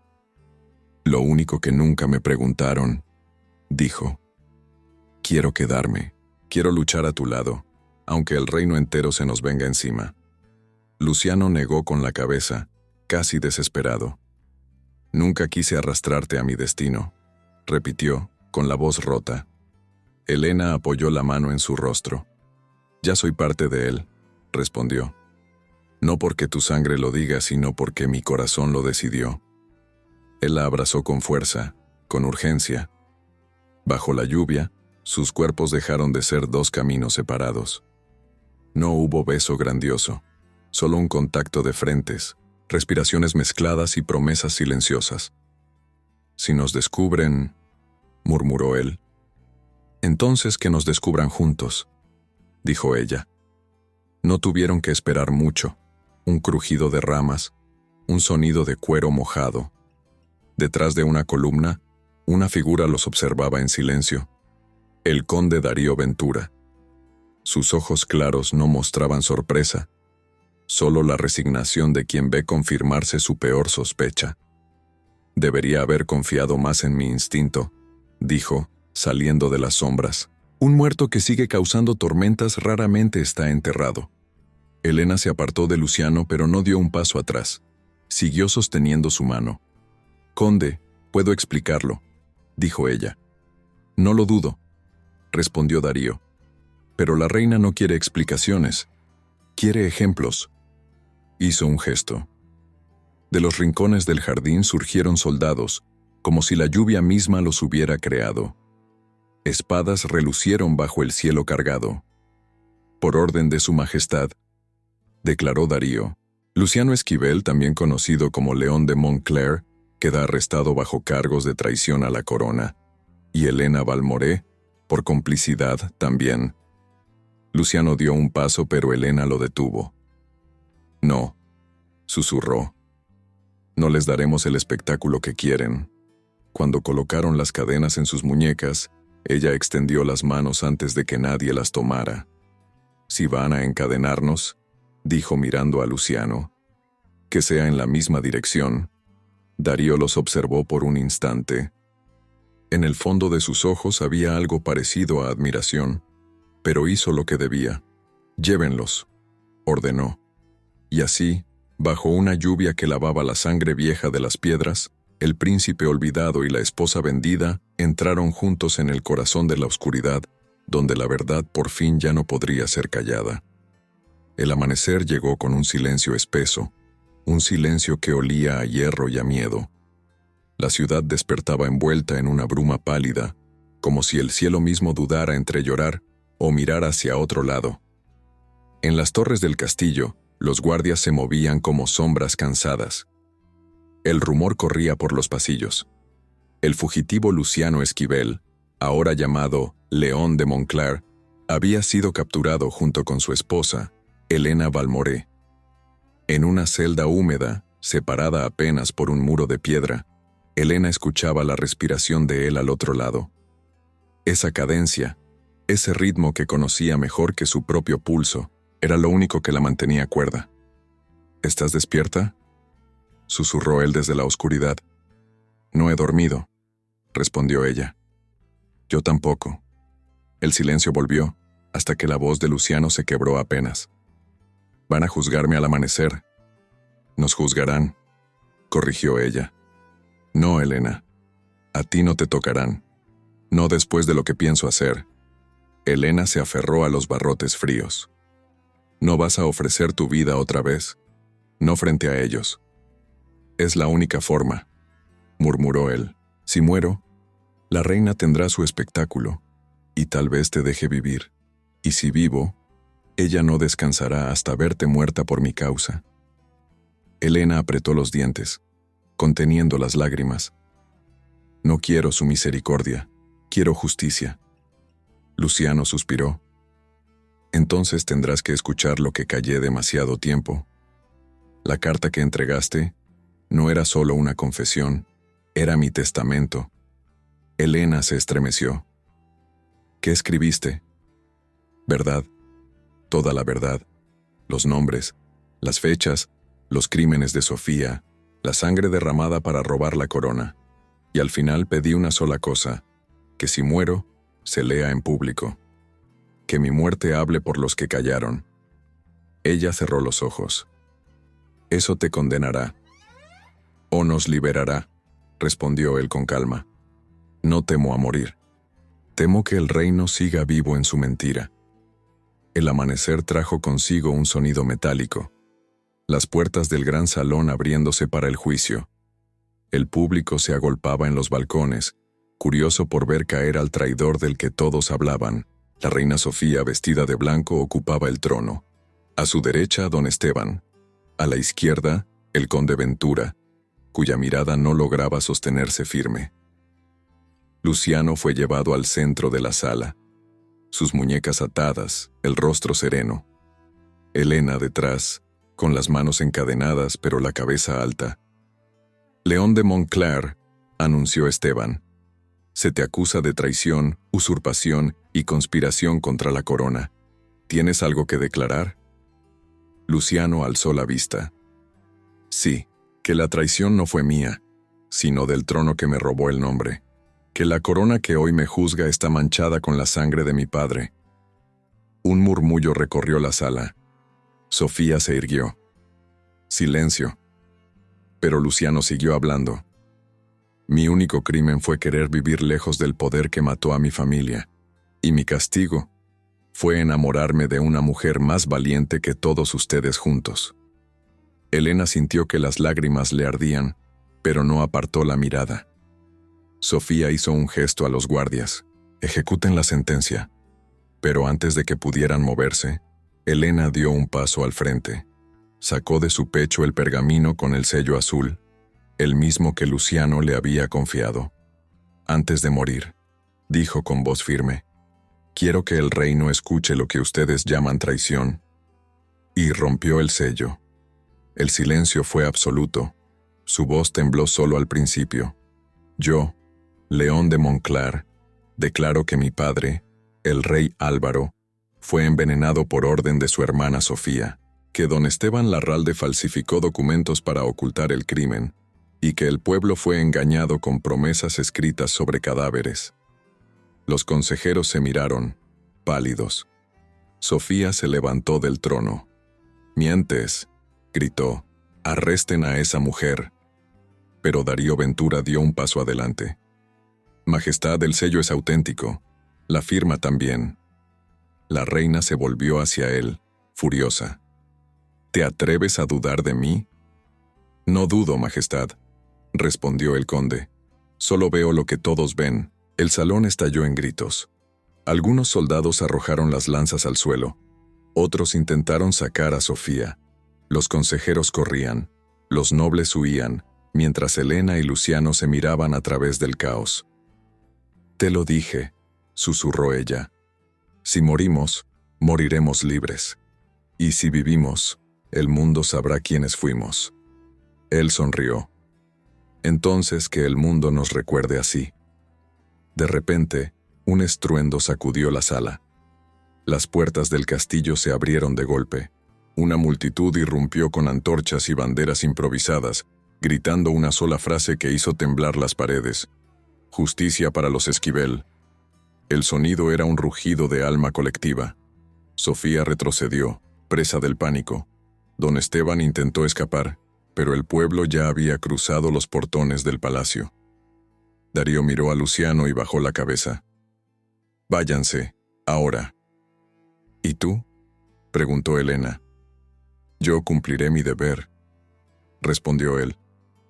«Lo único que nunca me preguntaron», dijo. «Quiero quedarme. Quiero luchar a tu lado, aunque el reino entero se nos venga encima». Luciano negó con la cabeza, casi desesperado. Nunca quise arrastrarte a mi destino, repitió, con la voz rota. Elena apoyó la mano en su rostro. Ya soy parte de él, respondió. No porque tu sangre lo diga, sino porque mi corazón lo decidió. Él la abrazó con fuerza, con urgencia. Bajo la lluvia, sus cuerpos dejaron de ser dos caminos separados. No hubo beso grandioso, solo un contacto de frentes, respiraciones mezcladas y promesas silenciosas. Si nos descubren, murmuró él. Entonces que nos descubran juntos, dijo ella. No tuvieron que esperar mucho, un crujido de ramas, un sonido de cuero mojado. Detrás de una columna, una figura los observaba en silencio. El conde Darío Ventura. Sus ojos claros no mostraban sorpresa, solo la resignación de quien ve confirmarse su peor sospecha. Debería haber confiado más en mi instinto, dijo, saliendo de las sombras. Un muerto que sigue causando tormentas raramente está enterrado. Elena se apartó de Luciano, pero no dio un paso atrás. Siguió sosteniendo su mano. Conde, puedo explicarlo, dijo ella. No lo dudo, respondió Darío. Pero la reina no quiere explicaciones. Quiere ejemplos. Hizo un gesto. De los rincones del jardín surgieron soldados, como si la lluvia misma los hubiera creado. Espadas relucieron bajo el cielo cargado. Por orden de su majestad, declaró Darío. Luciano Esquivel, también conocido como León de Montclair, queda arrestado bajo cargos de traición a la corona, y Elena Valmoré, por complicidad también. Luciano dio un paso, pero Elena lo detuvo. No, susurró. No les daremos el espectáculo que quieren. Cuando colocaron las cadenas en sus muñecas, ella extendió las manos antes de que nadie las tomara. Si van a encadenarnos, dijo mirando a Luciano, que sea en la misma dirección. Darío los observó por un instante. En el fondo de sus ojos había algo parecido a admiración, pero hizo lo que debía. Llévenlos, ordenó. Y así, bajo una lluvia que lavaba la sangre vieja de las piedras, el príncipe olvidado y la esposa vendida entraron juntos en el corazón de la oscuridad, donde la verdad por fin ya no podría ser callada. El amanecer llegó con un silencio espeso, un silencio que olía a hierro y a miedo. La ciudad despertaba envuelta en una bruma pálida, como si el cielo mismo dudara entre llorar o mirar hacia otro lado. En las torres del castillo, los guardias se movían como sombras cansadas. El rumor corría por los pasillos. El fugitivo Luciano Esquivel, ahora llamado León de Montclair, había sido capturado junto con su esposa, Elena Valmoré. En una celda húmeda, separada apenas por un muro de piedra, Elena escuchaba la respiración de él al otro lado. Esa cadencia, ese ritmo que conocía mejor que su propio pulso, era lo único que la mantenía cuerda. ¿Estás despierta?, susurró él desde la oscuridad. No he dormido, respondió ella. Yo tampoco. El silencio volvió, hasta que la voz de Luciano se quebró apenas. Van a juzgarme al amanecer. Nos juzgarán, corrigió ella. No, Elena. A ti no te tocarán. No después de lo que pienso hacer. Elena se aferró a los barrotes fríos. No vas a ofrecer tu vida otra vez. No frente a ellos. Es la única forma, murmuró él. Si muero, la reina tendrá su espectáculo, y tal vez te deje vivir. Y si vivo, ella no descansará hasta verte muerta por mi causa. Elena apretó los dientes, conteniendo las lágrimas. No quiero su misericordia, quiero justicia. Luciano suspiró. Entonces tendrás que escuchar lo que callé demasiado tiempo. La carta que entregaste no era solo una confesión, era mi testamento. Elena se estremeció. ¿Qué escribiste? Verdad, toda la verdad, los nombres, las fechas, los crímenes de Sofía, la sangre derramada para robar la corona. Y al final pedí una sola cosa, que si muero, se lea en público. Que mi muerte hable por los que callaron. Ella cerró los ojos. Eso te condenará. O nos liberará, respondió él con calma. No temo a morir. Temo que el reino siga vivo en su mentira. El amanecer trajo consigo un sonido metálico. Las puertas del gran salón abriéndose para el juicio. El público se agolpaba en los balcones, curioso por ver caer al traidor del que todos hablaban. La reina Sofía, vestida de blanco, ocupaba el trono. A su derecha, don Esteban. A la izquierda, el conde Ventura, cuya mirada no lograba sostenerse firme. Luciano fue llevado al centro de la sala, sus muñecas atadas, el rostro sereno. Elena detrás, con las manos encadenadas pero la cabeza alta. León de Montclar, anunció Esteban, se te acusa de traición, usurpación y conspiración contra la corona. ¿Tienes algo que declarar? Luciano alzó la vista. Sí, que la traición no fue mía, sino del trono que me robó el nombre. Que la corona que hoy me juzga está manchada con la sangre de mi padre. Un murmullo recorrió la sala. Sofía se irguió. Silencio. Pero Luciano siguió hablando. Mi único crimen fue querer vivir lejos del poder que mató a mi familia. Y mi castigo fue enamorarme de una mujer más valiente que todos ustedes juntos. Elena sintió que las lágrimas le ardían, pero no apartó la mirada. Sofía hizo un gesto a los guardias. Ejecuten la sentencia. Pero antes de que pudieran moverse, Elena dio un paso al frente. Sacó de su pecho el pergamino con el sello azul, el mismo que Luciano le había confiado. Antes de morir, dijo con voz firme, quiero que el reino escuche lo que ustedes llaman traición. Y rompió el sello. El silencio fue absoluto. Su voz tembló solo al principio. Yo, León de Montclar, declaro que mi padre, el rey Álvaro, fue envenenado por orden de su hermana Sofía, que don Esteban Larralde falsificó documentos para ocultar el crimen, y que el pueblo fue engañado con promesas escritas sobre cadáveres. Los consejeros se miraron, pálidos. Sofía se levantó del trono. «Mientes», gritó, «arresten a esa mujer». Pero Darío Ventura dio un paso adelante. «Majestad, el sello es auténtico. La firma también». La reina se volvió hacia él, furiosa. «¿Te atreves a dudar de mí?» «No dudo, Majestad», respondió el conde. «Solo veo lo que todos ven». El salón estalló en gritos. Algunos soldados arrojaron las lanzas al suelo. Otros intentaron sacar a Sofía. Los consejeros corrían. Los nobles huían, mientras Elena y Luciano se miraban a través del caos. «Te lo dije», susurró ella. «Si morimos, moriremos libres. Y si vivimos, el mundo sabrá quiénes fuimos». Él sonrió. «Entonces que el mundo nos recuerde así». De repente, un estruendo sacudió la sala. Las puertas del castillo se abrieron de golpe. Una multitud irrumpió con antorchas y banderas improvisadas, gritando una sola frase que hizo temblar las paredes. «Justicia para los Esquivel». El sonido era un rugido de alma colectiva. Sofía retrocedió, presa del pánico. Don Esteban intentó escapar, pero el pueblo ya había cruzado los portones del palacio. Darío miró a Luciano y bajó la cabeza. «Váyanse, ahora». «¿Y tú?», preguntó Elena. «Yo cumpliré mi deber», respondió él,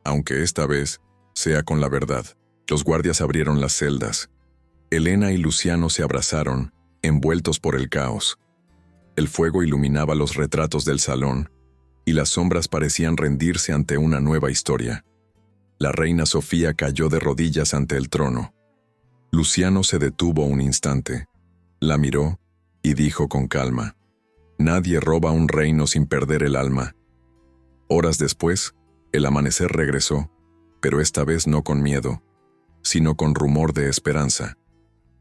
«aunque esta vez sea con la verdad». Los guardias abrieron las celdas. Elena y Luciano se abrazaron, envueltos por el caos. El fuego iluminaba los retratos del salón, y las sombras parecían rendirse ante una nueva historia. La reina Sofía cayó de rodillas ante el trono. Luciano se detuvo un instante, la miró y dijo con calma, «Nadie roba un reino sin perder el alma». Horas después, el amanecer regresó, pero esta vez no con miedo, sino con rumor de esperanza.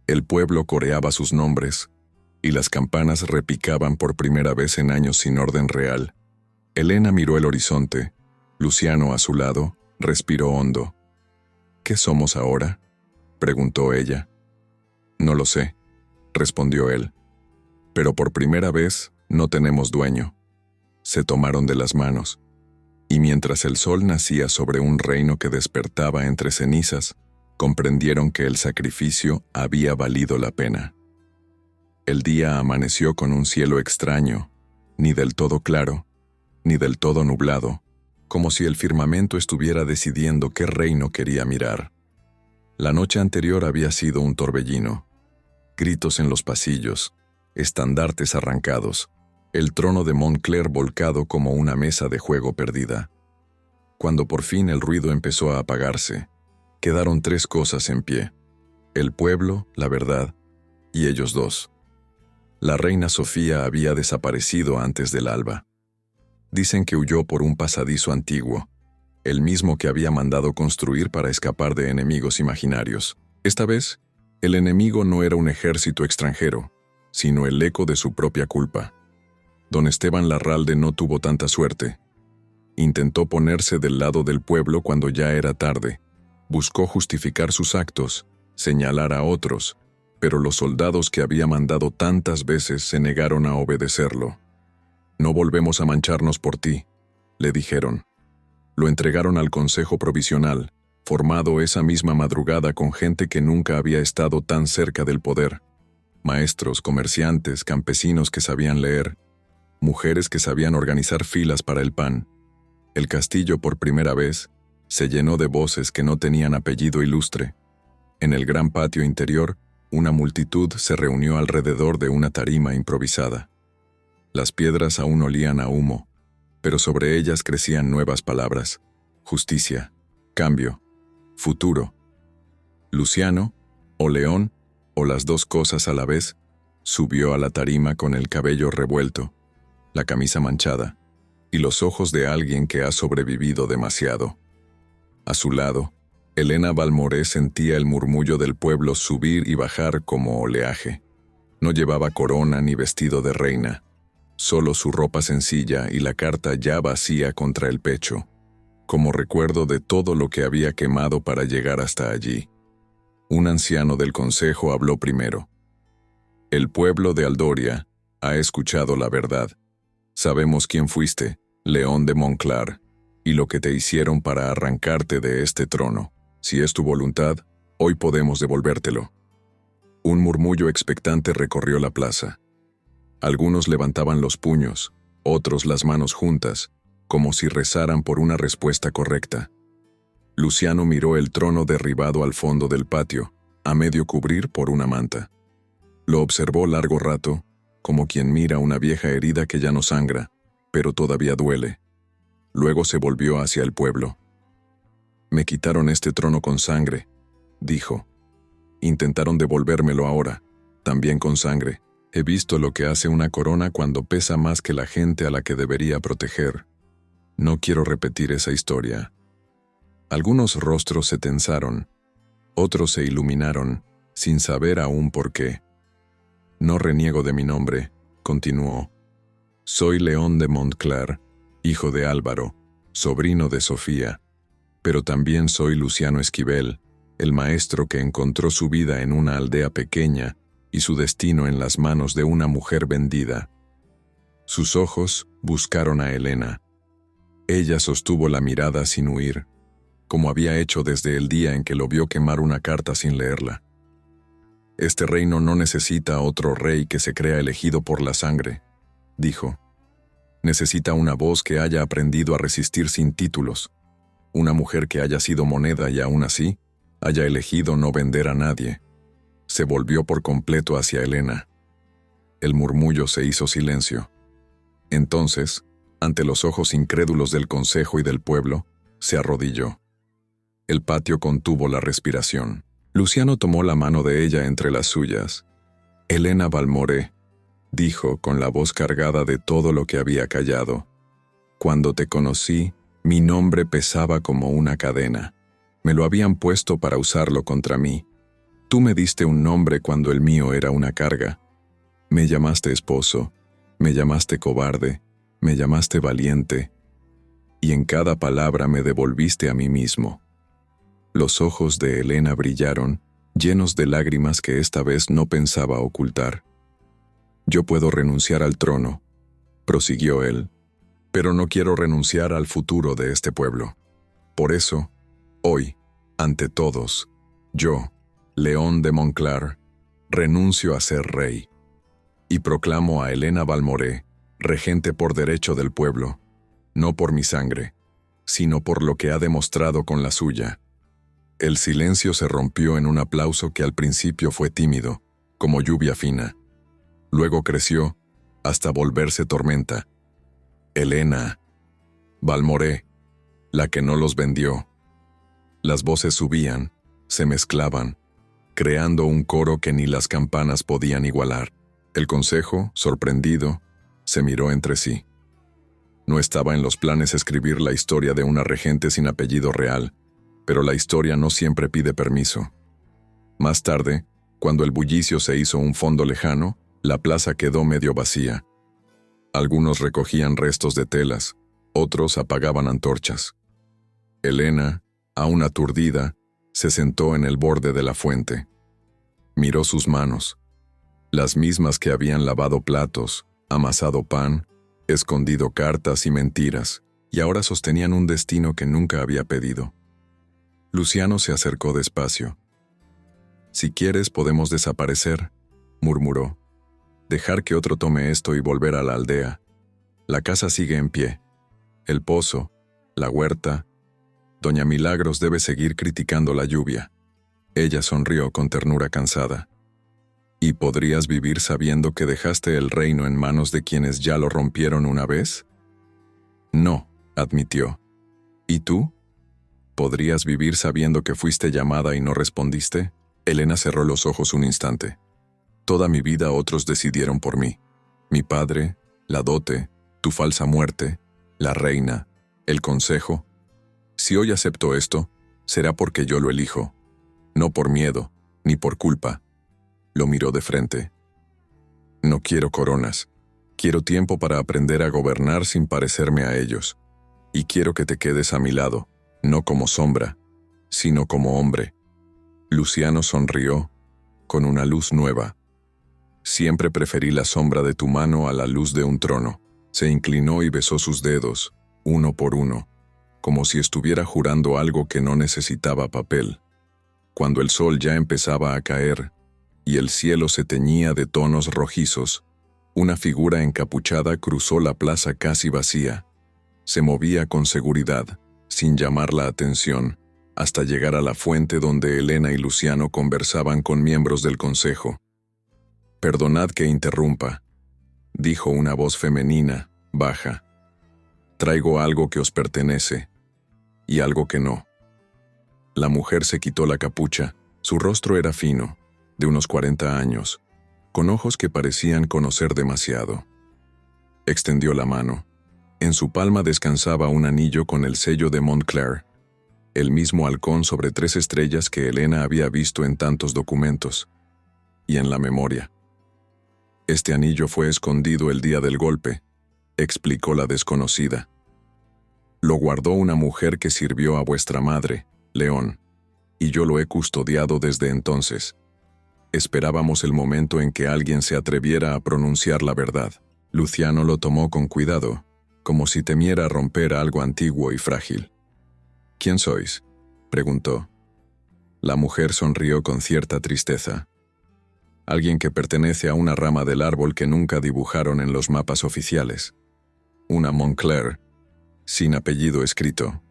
El pueblo coreaba sus nombres, y las campanas repicaban por primera vez en años sin orden real. Elena miró el horizonte. Luciano, a su lado, respiró hondo. «¿Qué somos ahora?», preguntó ella. «No lo sé», respondió él. «Pero por primera vez no tenemos dueño». Se tomaron de las manos. Y mientras el sol nacía sobre un reino que despertaba entre cenizas, comprendieron que el sacrificio había valido la pena. El día amaneció con un cielo extraño, ni del todo claro, ni del todo nublado, como si el firmamento estuviera decidiendo qué reino quería mirar. La noche anterior había sido un torbellino. Gritos en los pasillos, estandartes arrancados, el trono de Montclair volcado como una mesa de juego perdida. Cuando por fin el ruido empezó a apagarse, quedaron tres cosas en pie: el pueblo, la verdad, y ellos dos. La reina Sofía había desaparecido antes del alba. Dicen que huyó por un pasadizo antiguo, el mismo que había mandado construir para escapar de enemigos imaginarios. Esta vez, el enemigo no era un ejército extranjero, sino el eco de su propia culpa. Don Esteban Larralde no tuvo tanta suerte. Intentó ponerse del lado del pueblo cuando ya era tarde. Buscó justificar sus actos, señalar a otros, pero los soldados que había mandado tantas veces se negaron a obedecerlo. «No volvemos a mancharnos por ti», le dijeron. Lo entregaron al Consejo Provisional, formado esa misma madrugada con gente que nunca había estado tan cerca del poder. Maestros, comerciantes, campesinos que sabían leer, mujeres que sabían organizar filas para el pan. El castillo, por primera vez, se llenó de voces que no tenían apellido ilustre. En el gran patio interior, una multitud se reunió alrededor de una tarima improvisada. Las piedras aún olían a humo, pero sobre ellas crecían nuevas palabras: justicia, cambio, futuro. Luciano, o León, o las dos cosas a la vez, subió a la tarima con el cabello revuelto, la camisa manchada, y los ojos de alguien que ha sobrevivido demasiado. A su lado, Elena Balmoré sentía el murmullo del pueblo subir y bajar como oleaje. No llevaba corona ni vestido de reina, solo su ropa sencilla y la carta ya vacía contra el pecho, como recuerdo de todo lo que había quemado para llegar hasta allí. Un anciano del consejo habló primero. «El pueblo de Aldoria ha escuchado la verdad. Sabemos quién fuiste, León de Montclar, y lo que te hicieron para arrancarte de este trono. Si es tu voluntad, hoy podemos devolvértelo». Un murmullo expectante recorrió la plaza. Algunos levantaban los puños, otros las manos juntas, como si rezaran por una respuesta correcta. Luciano miró el trono derribado al fondo del patio, a medio cubrir por una manta. Lo observó largo rato, como quien mira una vieja herida que ya no sangra, pero todavía duele. Luego se volvió hacia el pueblo. «Me quitaron este trono con sangre», dijo. «Intentaron devolvérmelo ahora, también con sangre. He visto lo que hace una corona cuando pesa más que la gente a la que debería proteger. No quiero repetir esa historia». Algunos rostros se tensaron, otros se iluminaron, sin saber aún por qué. «No reniego de mi nombre», continuó. «Soy León de Montclar, hijo de Álvaro, sobrino de Sofía, pero también soy Luciano Esquivel, el maestro que encontró su vida en una aldea pequeña y su destino en las manos de una mujer vendida». Sus ojos buscaron a Elena. Ella sostuvo la mirada sin huir, como había hecho desde el día en que lo vio quemar una carta sin leerla. «Este reino no necesita otro rey que se crea elegido por la sangre», dijo. «Necesita una voz que haya aprendido a resistir sin títulos, una mujer que haya sido moneda y aún así haya elegido no vender a nadie». Se volvió por completo hacia Elena. El murmullo se hizo silencio. Entonces, ante los ojos incrédulos del consejo y del pueblo, se arrodilló. El patio contuvo la respiración. Luciano tomó la mano de ella entre las suyas. «Elena Balmoré», dijo con la voz cargada de todo lo que había callado. «Cuando te conocí, mi nombre pesaba como una cadena. Me lo habían puesto para usarlo contra mí. Tú me diste un nombre cuando el mío era una carga. Me llamaste esposo, me llamaste cobarde, me llamaste valiente, y en cada palabra me devolviste a mí mismo». Los ojos de Elena brillaron, llenos de lágrimas que esta vez no pensaba ocultar. «Yo puedo renunciar al trono», prosiguió él, Pero no quiero renunciar al futuro de este pueblo. Por eso, hoy, ante todos, yo, León de Montclar, renuncio a ser rey y proclamo a Elena Balmoré regente por derecho del pueblo, no por mi sangre, sino por lo que ha demostrado con la suya. El silencio se rompió en un aplauso que al principio fue tímido, como lluvia fina. Luego creció, hasta volverse tormenta. Elena Balmoré, la que no los vendió. Las voces subían, se mezclaban, creando un coro que ni las campanas podían igualar. El consejo, sorprendido, se miró entre sí. No estaba en los planes escribir la historia de una regente sin apellido real, pero la historia no siempre pide permiso. Más tarde, cuando el bullicio se hizo un fondo lejano, la plaza quedó medio vacía. Algunos recogían restos de telas, otros apagaban antorchas. Elena, aún aturdida, se sentó en el borde de la fuente. Miró sus manos, las mismas que habían lavado platos, amasado pan, escondido cartas y mentiras, y ahora sostenían un destino que nunca había pedido. Luciano se acercó despacio. «Si quieres, podemos desaparecer», murmuró. «Dejar que otro tome esto y volver a la aldea. La casa sigue en pie. El pozo, la huerta. Doña Milagros debe seguir criticando la lluvia». Ella sonrió con ternura cansada. «¿Y podrías vivir sabiendo que dejaste el reino en manos de quienes ya lo rompieron una vez?» «No», admitió. «¿Y tú? ¿Podrías vivir sabiendo que fuiste llamada y no respondiste?» Elena cerró los ojos un instante. «Toda mi vida otros decidieron por mí. Mi padre, la dote, tu falsa muerte, la reina, el consejo. Si hoy acepto esto, será porque yo lo elijo. No por miedo, ni por culpa». Lo miró de frente. «No quiero coronas. Quiero tiempo para aprender a gobernar sin parecerme a ellos. Y quiero que te quedes a mi lado, no como sombra, sino como hombre». Luciano sonrió, con una luz nueva. «Siempre preferí la sombra de tu mano a la luz de un trono». Se inclinó y besó sus dedos, uno por uno, como si estuviera jurando algo que no necesitaba papel. Cuando el sol ya empezaba a caer, y el cielo se teñía de tonos rojizos, una figura encapuchada cruzó la plaza casi vacía. Se movía con seguridad, sin llamar la atención, hasta llegar a la fuente donde Elena y Luciano conversaban con miembros del consejo. «Perdonad que interrumpa», dijo una voz femenina, baja. «Traigo algo que os pertenece, y algo que no». La mujer se quitó la capucha. Su rostro era fino, de unos 40 años, con ojos que parecían conocer demasiado. Extendió la mano. En su palma descansaba un anillo con el sello de Montclar, el mismo halcón sobre 3 estrellas que Elena había visto en tantos documentos, y en la memoria. «Este anillo fue escondido el día del golpe», explicó la desconocida. «Lo guardó una mujer que sirvió a vuestra madre, León, y yo lo he custodiado desde entonces. Esperábamos el momento en que alguien se atreviera a pronunciar la verdad». Luciano lo tomó con cuidado, como si temiera romper algo antiguo y frágil. «¿Quién sois?», preguntó. La mujer sonrió con cierta tristeza. «Alguien que pertenece a una rama del árbol que nunca dibujaron en los mapas oficiales. Una Montclar, sin apellido escrito».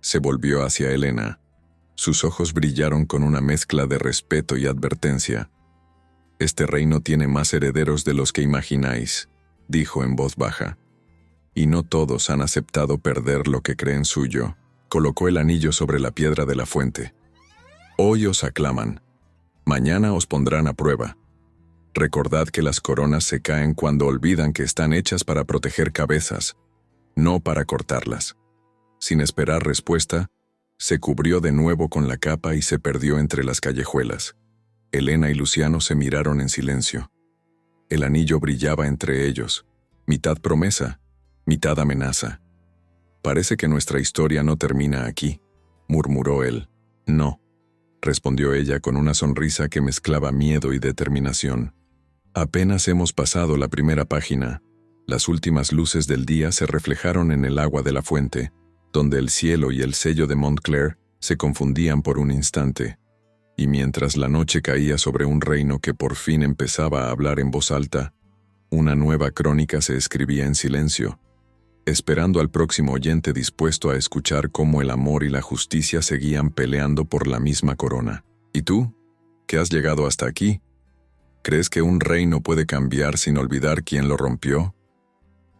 Se volvió hacia Elena. Sus ojos brillaron con una mezcla de respeto y advertencia. «Este reino tiene más herederos de los que imagináis», dijo en voz baja. «Y no todos han aceptado perder lo que creen suyo». Colocó el anillo sobre la piedra de la fuente. «Hoy os aclaman. Mañana os pondrán a prueba. Recordad que las coronas se caen cuando olvidan que están hechas para proteger cabezas, no para cortarlas». Sin esperar respuesta, se cubrió de nuevo con la capa y se perdió entre las callejuelas. Elena y Luciano se miraron en silencio. El anillo brillaba entre ellos, mitad promesa, mitad amenaza. «Parece que nuestra historia no termina aquí», murmuró él. «No», respondió ella con una sonrisa que mezclaba miedo y determinación. «Apenas hemos pasado la primera página. Las últimas luces del día se reflejaron en el agua de la fuente, donde el cielo y el sello de Montclair se confundían por un instante. Y mientras la noche caía sobre un reino que por fin empezaba a hablar en voz alta, una nueva crónica se escribía en silencio, esperando al próximo oyente dispuesto a escuchar cómo el amor y la justicia seguían peleando por la misma corona. ¿Y tú? ¿Que has llegado hasta aquí? ¿Crees que un reino puede cambiar sin olvidar quién lo rompió?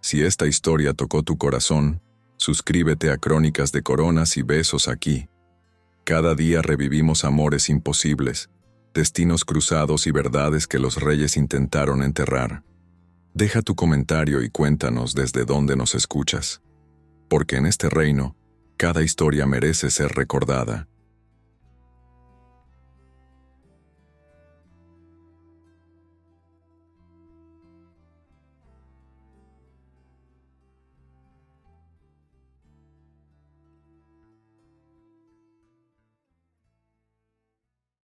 Si esta historia tocó tu corazón, suscríbete a Crónicas de Coronas y Besos aquí. Cada día revivimos amores imposibles, destinos cruzados y verdades que los reyes intentaron enterrar. Deja tu comentario y cuéntanos desde dónde nos escuchas. Porque en este reino, cada historia merece ser recordada.